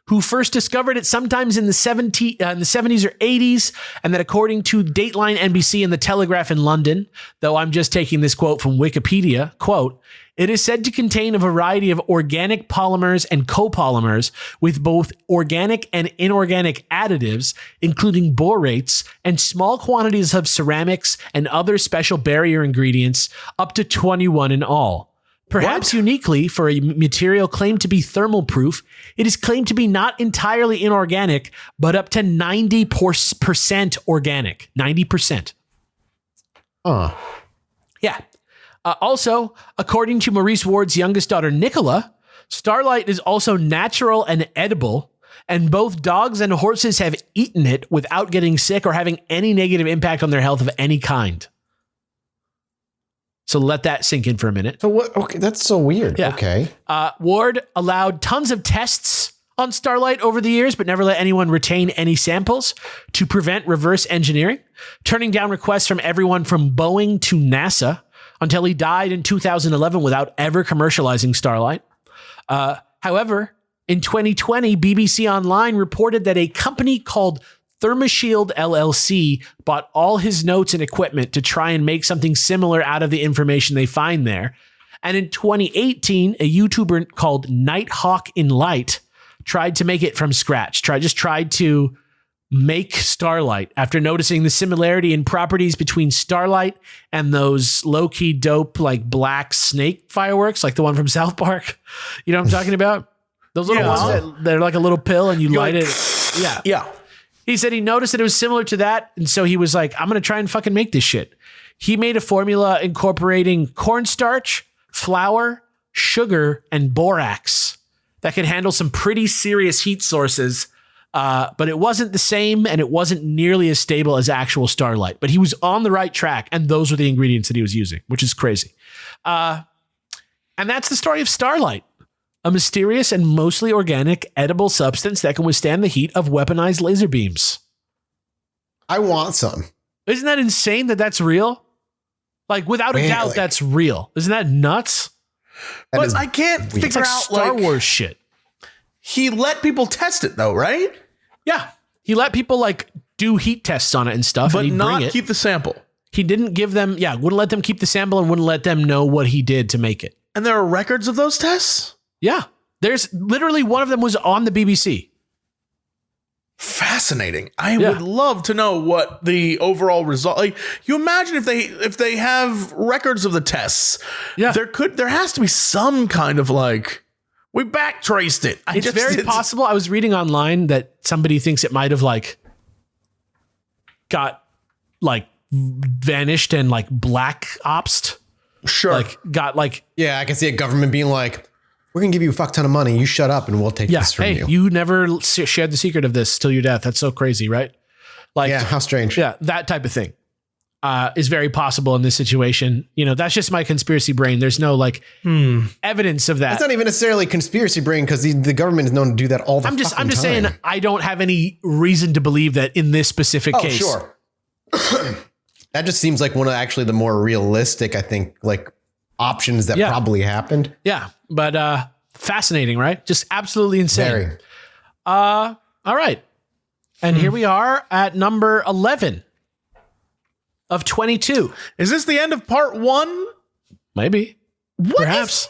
who first discovered it sometimes in the 70s or 80s, and that according to Dateline NBC and The Telegraph in London, though I'm just taking this quote from Wikipedia, quote, "It is said to contain a variety of organic polymers and copolymers with both organic and inorganic additives, including borates and small quantities of ceramics and other special barrier ingredients, up to 21 in all. Perhaps uniquely for a material claimed to be thermal proof, it is claimed to be not entirely inorganic, but up to 90% organic. 90%. Yeah. Also, according to Maurice Ward's youngest daughter, Nicola, Starlight is also natural and edible, and both dogs and horses have eaten it without getting sick or having any negative impact on their health of any kind. So let that sink in for a minute. So what? Okay, that's so weird. Yeah. Okay. Ward allowed tons of tests on Starlight over the years, but never let anyone retain any samples to prevent reverse engineering, turning down requests from everyone from Boeing to NASA until he died in 2011 without ever commercializing Starlight. However, in 2020, BBC Online reported that a company called Thermoshield LLC bought all his notes and equipment to try and make something similar out of the information they find there. And in 2018, a YouTuber called Nighthawk in Light tried to make it from scratch. Tried to make Starlight after noticing the similarity in properties between Starlight and those low-key dope like black snake fireworks, like the one from South Park. You know what I'm talking about? Those little ones that they're like a little pill and you light it. Yeah. Yeah. He said he noticed that it was similar to that. And so he was like, I'm going to try and fucking make this shit. He made a formula incorporating cornstarch, flour, sugar, and borax that could handle some pretty serious heat sources. But it wasn't the same and it wasn't nearly as stable as actual Starlight. But he was on the right track. And those were the ingredients that he was using, which is crazy. And that's the story of Starlight. A mysterious and mostly organic edible substance that can withstand the heat of weaponized laser beams. I want some. Isn't that insane that that's real? Like, without a doubt, that's real. Isn't that nuts? But I can't It's figure like out Star Wars shit. He let people test it though, right? Yeah. He let people like do heat tests on it and stuff, but and he'd not bring it. keep the sample. He didn't give them, wouldn't let them keep the sample and wouldn't let them know what he did to make it. And there are records of those tests? Yeah. There's literally one of them was on the BBC. Fascinating. I would love to know what the overall result. Like, you imagine if they have records of the tests. Yeah. There has to be some kind of like, we backtraced it. It's very possible. I was reading online that somebody thinks it might have like got like vanished and like black opsed. Sure. Like got like, Yeah, I can see a government being like, we're going to give you a fuck ton of money. You shut up and we'll take this from you. You never shared the secret of this till your death. That's so crazy, right? Like, Yeah, how strange. yeah, that type of thing is very possible in this situation. You know, that's just my conspiracy brain. There's no like evidence of that. It's not even necessarily conspiracy brain because the government is known to do that all the I'm just fucking saying time. I don't have any reason to believe that in this specific Oh, case. sure. That just seems like one of actually the more realistic, I think, like options that probably happened. Yeah, but fascinating, right? Just absolutely insane. Very. All right. And here we are at number 11 of 22. Is this the end of part 1? Maybe. Perhaps.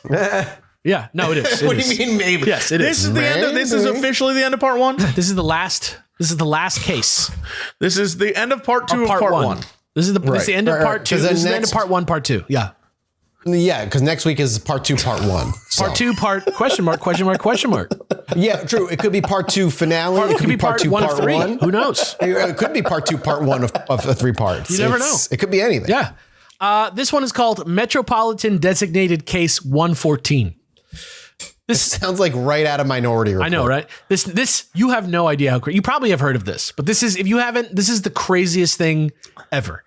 Yeah, no, it is. It What is. do you mean maybe? Yes, it This is. is the end of this is officially the end of part 1. This is the last case. This is the end of part 2 of part 1. This is this is the end of Right. part 2. 'Cause This then is the end of next- part 1, part 2. Yeah. Yeah, because next week is part 2, part 1. Part 2, question mark, question mark, question mark. Yeah, true. It could be part 2 finale. It could be part 2, 1 of part 3. 1. Who knows? It could be part 2, part 1 of the 3 parts. You never know. It could be anything. Yeah. This one is called Metropolitan Designated Case 114. This sounds like right out of Minority Report. I know, right? This you have no idea how crazy. You probably have heard of this, but this is, if you haven't, this is the craziest thing ever.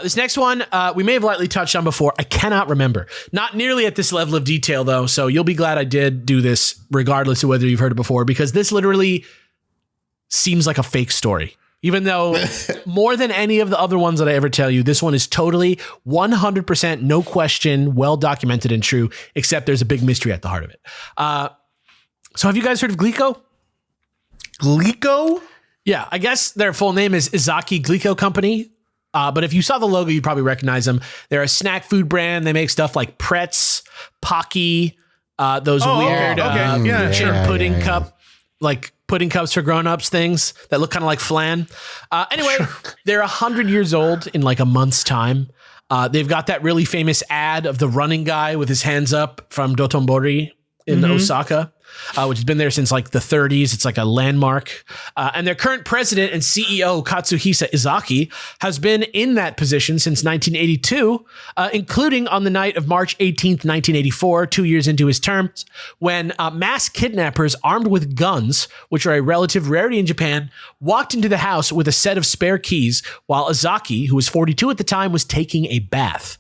This next one, we may have lightly touched on before. I cannot remember. Not nearly at this level of detail, though. So you'll be glad I did do this, regardless of whether you've heard it before, because this literally seems like a fake story. Even though more than any of the other ones that I ever tell you, this one is totally 100%, no question, well documented and true, except there's a big mystery at the heart of it. So have you guys heard of Glico? Glico? Yeah, I guess their full name is Izaki Glico Company. But if you saw the logo, you'd probably recognize them. They're a snack food brand. They make stuff like Pretz, Pocky, those weird pudding cup, like pudding cups for grown-ups things that look kind of like flan. Anyway, they're 100 years old in like a month's time. They've got that really famous ad of the running guy with his hands up from Dotonbori in Osaka, which has been there since like the 30s. It's like a landmark. And their current president and CEO, Katsuhisa Izaki, has been in that position since 1982, including on the night of March 18th, 1984, 2 years into his term, when mass kidnappers armed with guns, which are a relative rarity in Japan, walked into the house with a set of spare keys while Izaki, who was 42 at the time, was taking a bath.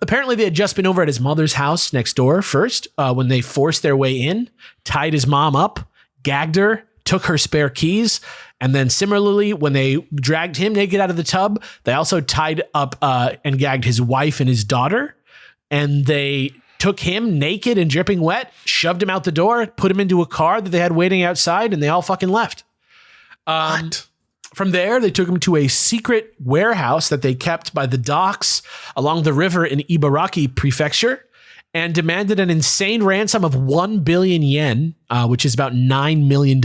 Apparently, they had just been over at his mother's house next door first when they forced their way in, tied his mom up, gagged her, took her spare keys. And then similarly, when they dragged him naked out of the tub, they also tied up and gagged his wife and his daughter. And they took him naked and dripping wet, shoved him out the door, put him into a car that they had waiting outside, and they all fucking left. What? From there, they took him to a secret warehouse that they kept by the docks along the river in Ibaraki Prefecture and demanded an insane ransom of 1 billion yen, which is about $9 million,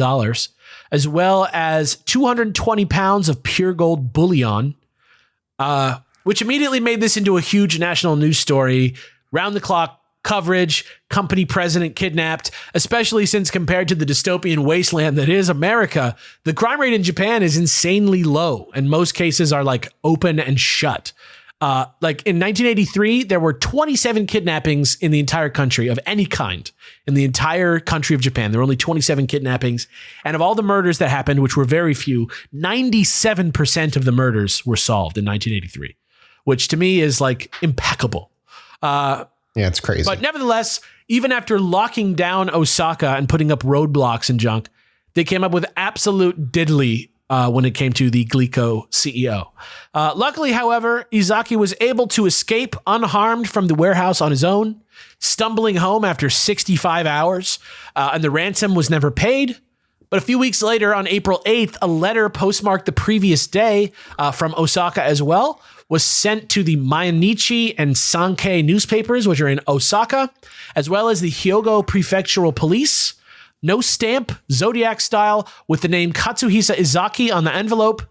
as well as 220 pounds of pure gold bullion, which immediately made this into a huge national news story, round-the-clock coverage, company president kidnapped, especially since compared to the dystopian wasteland that is America, the crime rate in Japan is insanely low, and most cases are like open and shut. Like in 1983, there were 27 kidnappings in the entire country of any kind in the entire country of Japan. There were only 27 kidnappings. And of all the murders that happened, which were very few, 97% of the murders were solved in 1983, which to me is like impeccable. Yeah, it's crazy. But nevertheless, even after locking down Osaka and putting up roadblocks and junk, they came up with absolute diddly when it came to the Glico CEO. Luckily, however, Izaki was able to escape unharmed from the warehouse on his own, stumbling home after 65 hours, and the ransom was never paid. But a few weeks later, on April 8th, a letter postmarked the previous day from Osaka as well was sent to the Mainichi and Sankei newspapers, which are in Osaka, as well as the Hyogo Prefectural Police. No stamp, Zodiac style, with the name Katsuhisa Izaki on the envelope.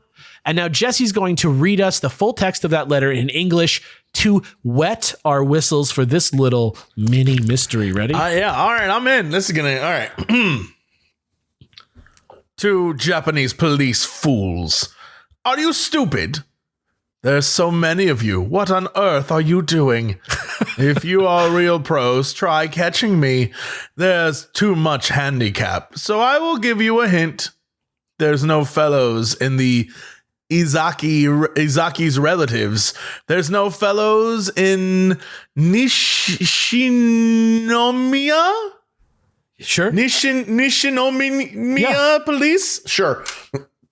And now Jesse's going to read us the full text of that letter in English to wet our whistles for this little mini mystery. Ready? Yeah. All right. I'm in. This is going to. All right. To Japanese police fools. Are you stupid? There's so many of you. What on earth are you doing? If you are real pros, try catching me. There's too much handicap. So I will give you a hint. There's no fellows in the Izaki's relatives. There's no fellows in Nishinomiya? Sure. Nishinomiya police? Sure.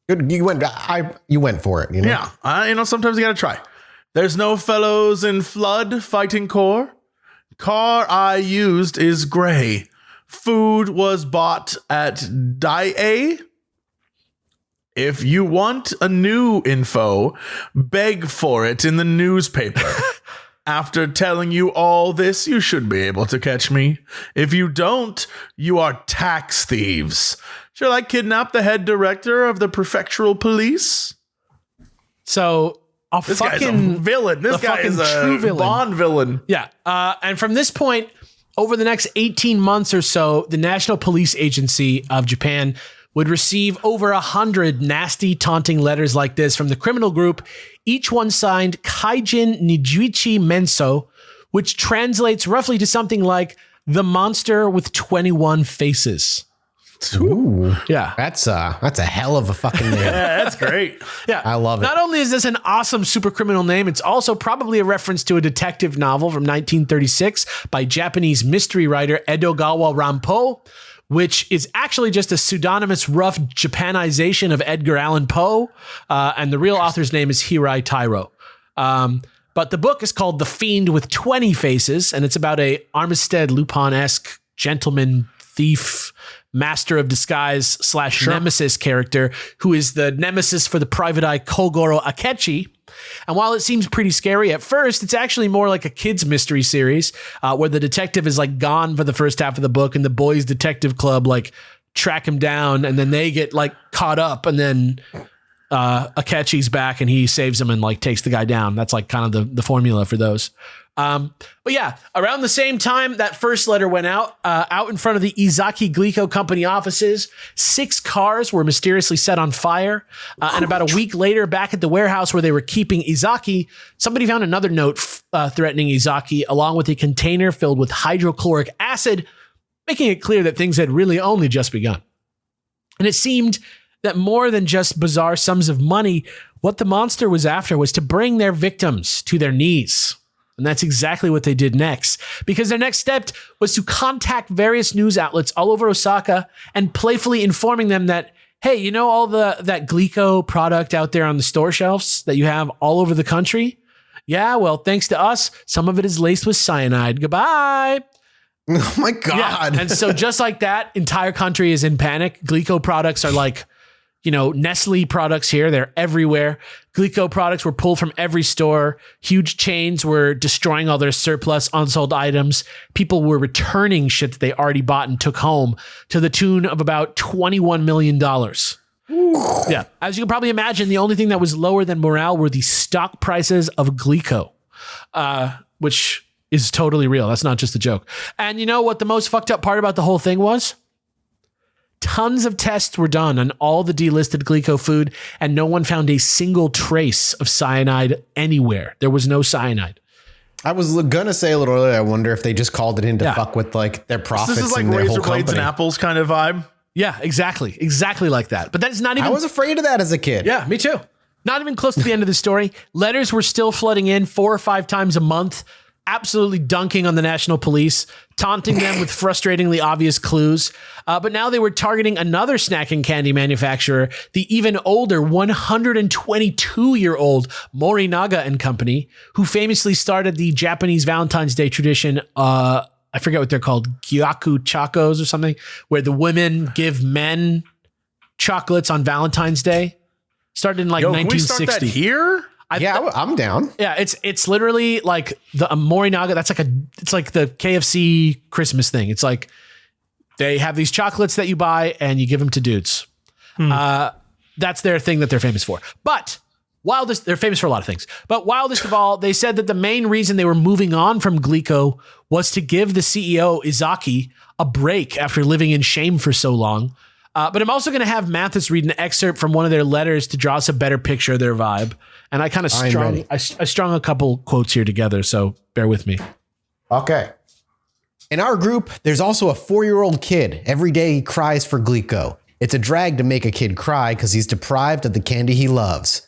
You went for it. You know? Yeah. Sometimes you got to try. There's no fellows in Flood Fighting Corps. Car I used is gray. Food was bought at Dai. If you want a new info, beg for it in the newspaper. After telling you all this, you should be able to catch me. If you don't, you are tax thieves. Shall I kidnap the head director of the prefectural police? So This guy's a villain. This guy is a true villain. Bond villain. Yeah. And from this point, over the next 18 months or so, the National Police Agency of Japan would receive over 100 nasty, taunting letters like this from the criminal group, each one signed Kaijin Nijuichi Menso, which translates roughly to something like the monster with 21 faces. Ooh, Yeah. that's a hell of a fucking name. Yeah, that's great. Yeah. I love it. Not only is this an awesome super criminal name, it's also probably a reference to a detective novel from 1936 by Japanese mystery writer Edogawa Rampo, which is actually just a pseudonymous rough Japanization of Edgar Allan Poe. And the real author's name is Hirai Tairo. But the book is called The Fiend with 20 Faces, and it's about a Armistead Lupin-esque gentleman thief, master of disguise / nemesis character who is the nemesis for the private eye Kogoro Akechi. And while it seems pretty scary at first, it's actually more like a kid's mystery series where the detective is like gone for the first half of the book and the boys detective club like track him down and then they get like caught up and then Akechi's back and he saves him and like takes the guy down. That's like kind of the formula for those. But yeah, around the same time that first letter went out in front of the Izaki Glico Company offices, 6 cars were mysteriously set on fire. And about a week later, back at the warehouse where they were keeping Izaki, somebody found another note threatening Izaki, along with a container filled with hydrochloric acid, making it clear that things had really only just begun. And it seemed that more than just bizarre sums of money, what the monster was after was to bring their victims to their knees. And that's exactly what they did next, because their next step was to contact various news outlets all over Osaka and playfully informing them that, hey, you know all that Glico product out there on the store shelves that you have all over the country? Yeah, well, thanks to us, some of it is laced with cyanide. Goodbye. Oh my God. Yeah. And so just like that, entire country is in panic. Glico products are like, Nestle products here. They're everywhere. Glico products were pulled from every store. Huge chains were destroying all their surplus unsold items. People were returning shit that they already bought and took home to the tune of about $21 million. Ooh. Yeah. As you can probably imagine, the only thing that was lower than morale were the stock prices of Glico, which is totally real. That's not just a joke. And you know what the most fucked up part about the whole thing was? Tons of tests were done on all the delisted Glico food, and no one found a single trace of cyanide anywhere. There was no cyanide. I was gonna say a little earlier, I wonder if they just called it in to fuck with like their profits. This is like and their razor whole blades and company. apples kind of vibe. Yeah, exactly. Exactly like that. But that's not even... I was afraid of that as a kid. Yeah, me too. Not even close to the end of the story. Letters were still flooding in 4 or 5 times a month, absolutely dunking on the National Police, taunting them with frustratingly obvious clues. But now they were targeting another snack and candy manufacturer, the even older 122-year-old Morinaga and Company, who famously started the Japanese Valentine's Day tradition. I forget what they're called, Gyaku Chakos or something, where the women give men chocolates on Valentine's Day. Started in like Yo, can we start 1960. that here? I'm down. Yeah, it's literally like the Morinaga. It's like the KFC Christmas thing. It's like they have these chocolates that you buy and you give them to dudes. That's their thing that they're famous for. But they're famous for a lot of things. But wildest of all, they said that the main reason they were moving on from Glico was to give the CEO Izaki a break after living in shame for so long. But I'm also going to have Mathis read an excerpt from one of their letters to draw us a better picture of their vibe. And I kind of strung a couple quotes here together, so bear with me. Okay. In our group, there's also a 4-year-old kid. Every day he cries for Glico. It's a drag to make a kid cry because he's deprived of the candy he loves.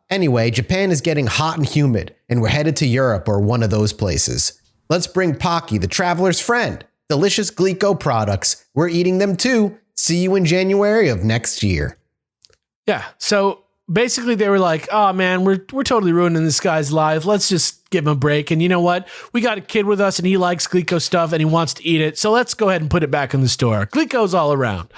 Anyway, Japan is getting hot and humid, and we're headed to Europe or one of those places. Let's bring Pocky, the traveler's friend. Delicious Glico products. We're eating them too. See you in January of next year. Yeah, so basically they were like, oh man, we're totally ruining this guy's life. Let's just give him a break. And you know what? We got a kid with us and he likes Glico stuff and he wants to eat it. So let's go ahead and put it back in the store. Glico's all around.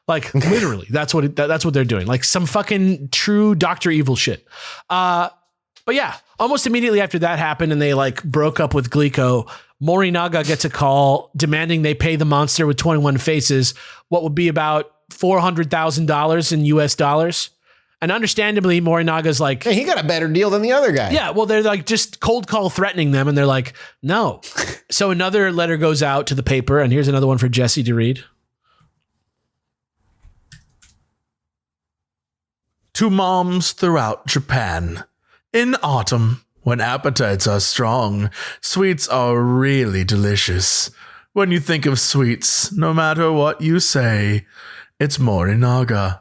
Like literally, that's what they're doing. Like some fucking true Dr. Evil shit. But yeah, almost immediately after that happened and they like broke up with Glico, Morinaga gets a call demanding they pay the monster with 21 faces what would be about $400,000 in US dollars. And understandably, Morinaga's like, hey, he got a better deal than the other guy. Yeah, well, they're like just cold call threatening them. And they're like, no. So another letter goes out to the paper. And here's another one for Jesse to read. To moms throughout Japan. In autumn, when appetites are strong, sweets are really delicious. When you think of sweets, no matter what you say, it's Morinaga.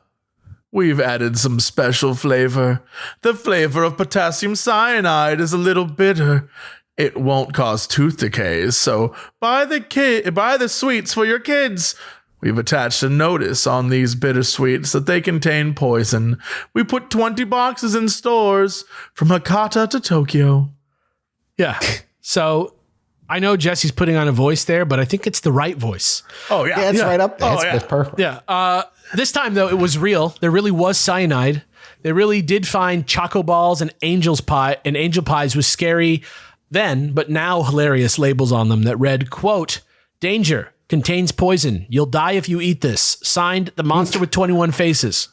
We've added some special flavor. The flavor of potassium cyanide is a little bitter. It won't cause tooth decay, so buy the sweets for your kids. We've attached a notice on these bitter sweets that they contain poison. We put 20 boxes in stores from Hakata to Tokyo. Yeah. So I know Jesse's putting on a voice there, but I think it's the right voice. Oh, yeah. Yeah, it's right up there. It's perfect. Yeah. This time, though, it was real. There really was cyanide. They really did find choco balls and angel pies with scary then, but now hilarious labels on them that read, quote, danger, contains poison. You'll die if you eat this. Signed, the monster with 21 faces.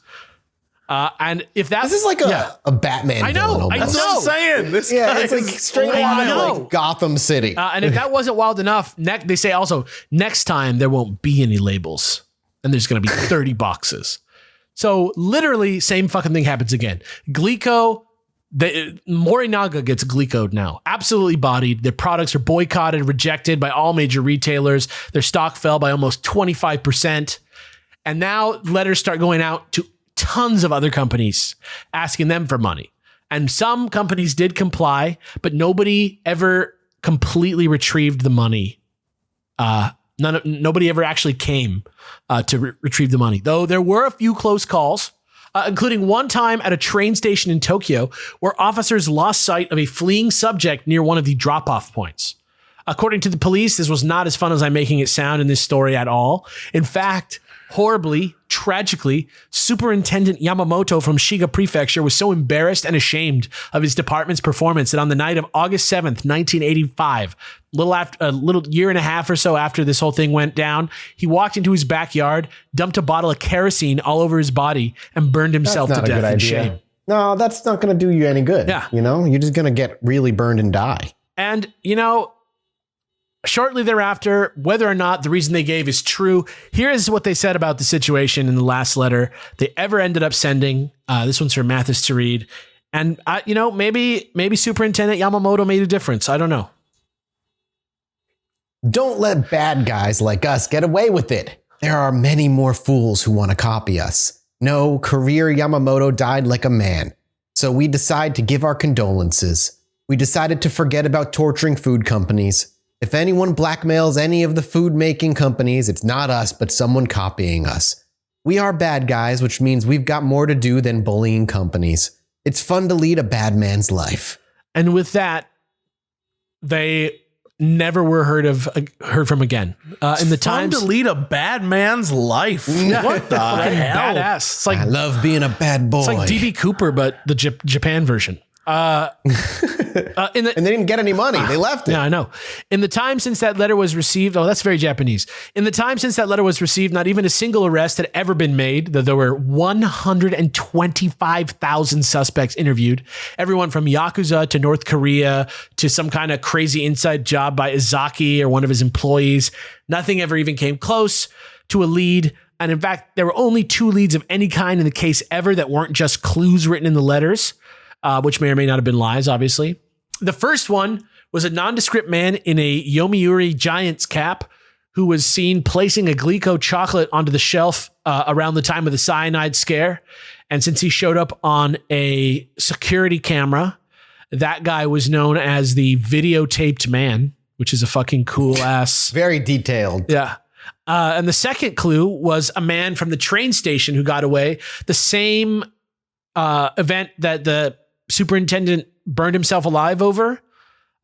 And if that this is like a Batman I know, villain almost. That's what I'm saying. This guy It's like straight out of like Gotham City. and if that wasn't wild enough, they say also, next time there won't be any labels. And there's going to be 30 boxes. So literally same fucking thing happens again. Glico, Morinaga gets Glico'd now. Absolutely bodied. Their products are boycotted, rejected by all major retailers. Their stock fell by almost 25%. And now letters start going out to tons of other companies asking them for money. And some companies did comply, but nobody ever completely retrieved the money. Nobody ever actually came to retrieve the money, though there were a few close calls, including one time at a train station in Tokyo where officers lost sight of a fleeing subject near one of the drop-off points. According to the police, this was not as fun as I'm making it sound in this story at all. In fact, horribly, tragically, Superintendent Yamamoto from Shiga Prefecture was so embarrassed and ashamed of his department's performance that on the night of August 7th, 1985, a little year and a half or so after this whole thing went down, he walked into his backyard, dumped a bottle of kerosene all over his body, and burned himself to death in shame. No, that's not going to do you any good. Yeah. You know, you're just going to get really burned and die. And, you know, shortly thereafter, whether or not the reason they gave is true, here is what they said about the situation in the last letter they ever ended up sending. This one's for Mathis to read. And, you know, maybe Superintendent Yamamoto made a difference. I don't know. Don't let bad guys like us get away with it. There are many more fools who want to copy us. No, career Yamamoto died like a man. So we decide to give our condolences. We decided to forget about torturing food companies. If anyone blackmails any of the food-making companies, it's not us, but someone copying us. We are bad guys, which means we've got more to do than bullying companies. It's fun to lead a bad man's life. And with that, they never were heard from again. In the Time Times, to lead a bad man's life. What the fucking hell? badass. It's like I love being a bad boy. it's like DB Cooper, but the Japan version. And they didn't get any money. They left it. Yeah, I know. In the time since that letter was received, oh, that's very Japanese. In the time since that letter was received, not even a single arrest had ever been made, though there were 125,000 suspects interviewed. Everyone from Yakuza to North Korea to some kind of crazy inside job by Izaki or one of his employees. Nothing ever even came close to a lead. And in fact, there were only 2 leads of any kind in the case ever that weren't just clues written in the letters, which may or may not have been lies, obviously. The first one was a nondescript man in a Yomiuri Giants cap who was seen placing a Glico chocolate onto the shelf around the time of the cyanide scare. And since he showed up on a security camera, that guy was known as the videotaped man, which is a fucking cool ass. Very detailed. Yeah. And the second clue was a man from the train station who got away. The same event that the superintendent burned himself alive over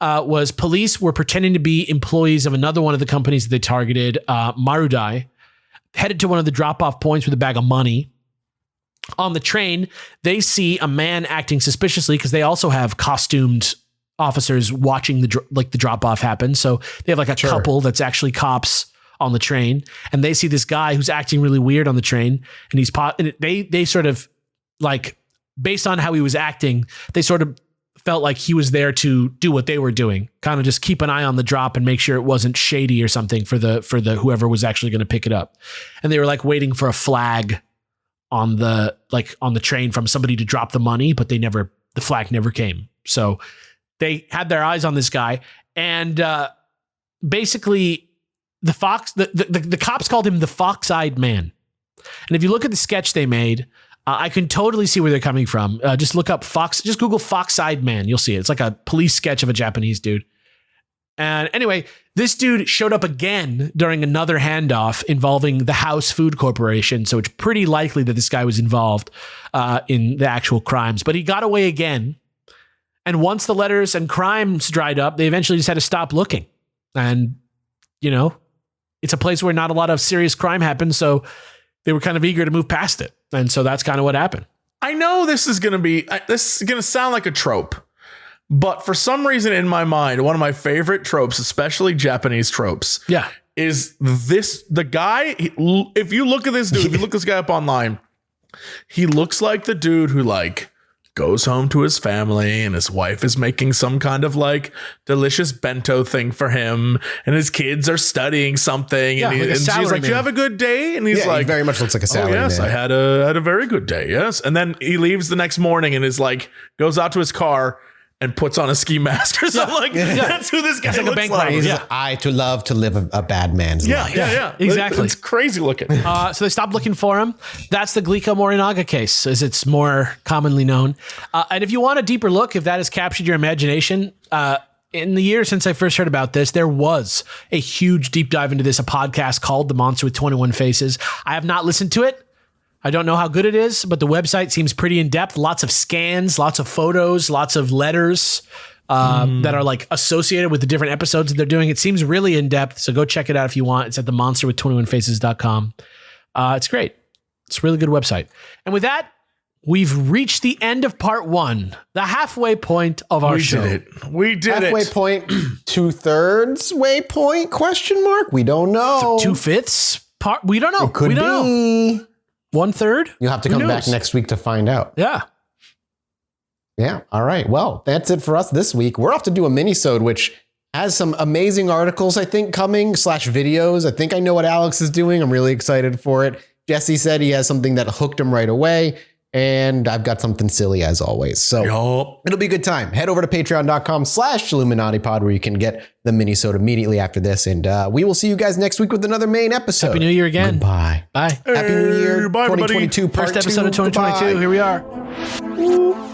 was police were pretending to be employees of another one of the companies that they targeted, Marudai, headed to one of the drop-off points with a bag of money. On the train, they see a man acting suspiciously because they also have costumed officers watching the drop-off happen. So they have like a couple that's actually cops on the train, and they see this guy who's acting really weird on the train, and they sort of like, based on how he was acting, they sort of felt like he was there to do what they were doing, kind of just keep an eye on the drop and make sure it wasn't shady or something for the whoever was actually going to pick it up. And they were like waiting for a flag on the train from somebody to drop the money, but the flag never came. So they had their eyes on this guy, and basically the cops called him the Fox-Eyed Man. And if you look at the sketch they made, I can totally see where they're coming from. Just look up just Google Fox-Eyed Man. You'll see it. It's like a police sketch of a Japanese dude. And anyway, this dude showed up again during another handoff involving the House Food Corporation. So it's pretty likely that this guy was involved in the actual crimes, but he got away again. And once the letters and crimes dried up, they eventually just had to stop looking. And, it's a place where not a lot of serious crime happens. So they were kind of eager to move past it. And so that's kind of what happened. I know this is going to sound like a trope, but for some reason in my mind, one of my favorite tropes, especially Japanese tropes, is the guy. If you look at this dude, if you look this guy up online, he looks like the dude who like goes home to his family and his wife is making some kind of like delicious bento thing for him, and his kids are studying something, and she's like, "Do you have a good day?" And he's like, he very much looks like a salary man. Yes, I had a very good day. Yes. And then he leaves the next morning and is like, goes out to his car and puts on a ski mask or something. Like, that's who this guy looks like. He's I to love to live a bad man's life. Yeah. Exactly. It's crazy looking. So they stopped looking for him. That's the Glico Morinaga case, as it's more commonly known. And if you want a deeper look, if that has captured your imagination, in the years since I first heard about this, there was a huge deep dive into this, a podcast called The Monster with 21 Faces. I have not listened to it. I don't know how good it is, but the website seems pretty in-depth. Lots of scans, lots of photos, lots of letters that are like associated with the different episodes that they're doing. It seems really in-depth, so go check it out if you want. It's at themonsterwith21faces.com. It's great. It's a really good website. And with that, we've reached the end of part 1, the halfway point of our show. We did it. Halfway point, 2/3 way point, question mark? We don't know. 2/5 part? We don't know. It could be. Know. 1/3? You'll have to come back next week to find out. Yeah. Yeah. All right. Well, that's it for us this week. We're off to do a mini-sode, which has some amazing articles, I think, coming, /videos. I think I know what Alex is doing. I'm really excited for it. Jesse said he has something that hooked him right away. And I've got something silly as always. So it'll be a good time. Head over to patreon.com/ChilluminatiPod where you can get the mini-sode immediately after this. And we will see you guys next week with another main episode. Happy New Year again. Goodbye. Bye. Happy New Year. Bye, 2022 everybody. part First episode of 2022. Goodbye. Here we are.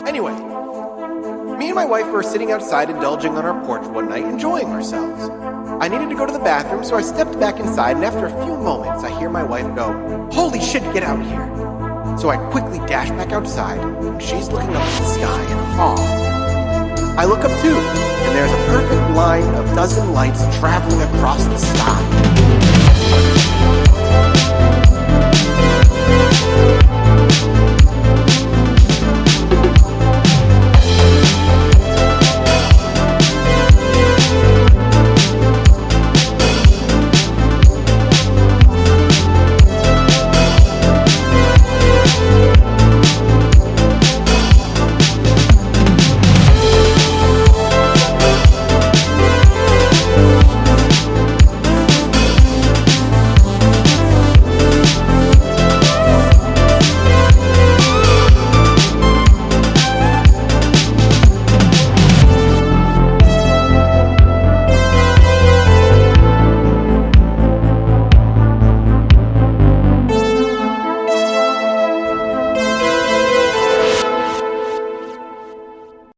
Anyway, me and my wife were sitting outside indulging on our porch one night, enjoying ourselves. I needed to go to the bathroom, so I stepped back inside, and after a few moments, I hear my wife go, "Holy shit, get out here." So I quickly dash back outside, and she's looking up at the sky in awe. I look up too, and there's a perfect line of dozen lights traveling across the sky.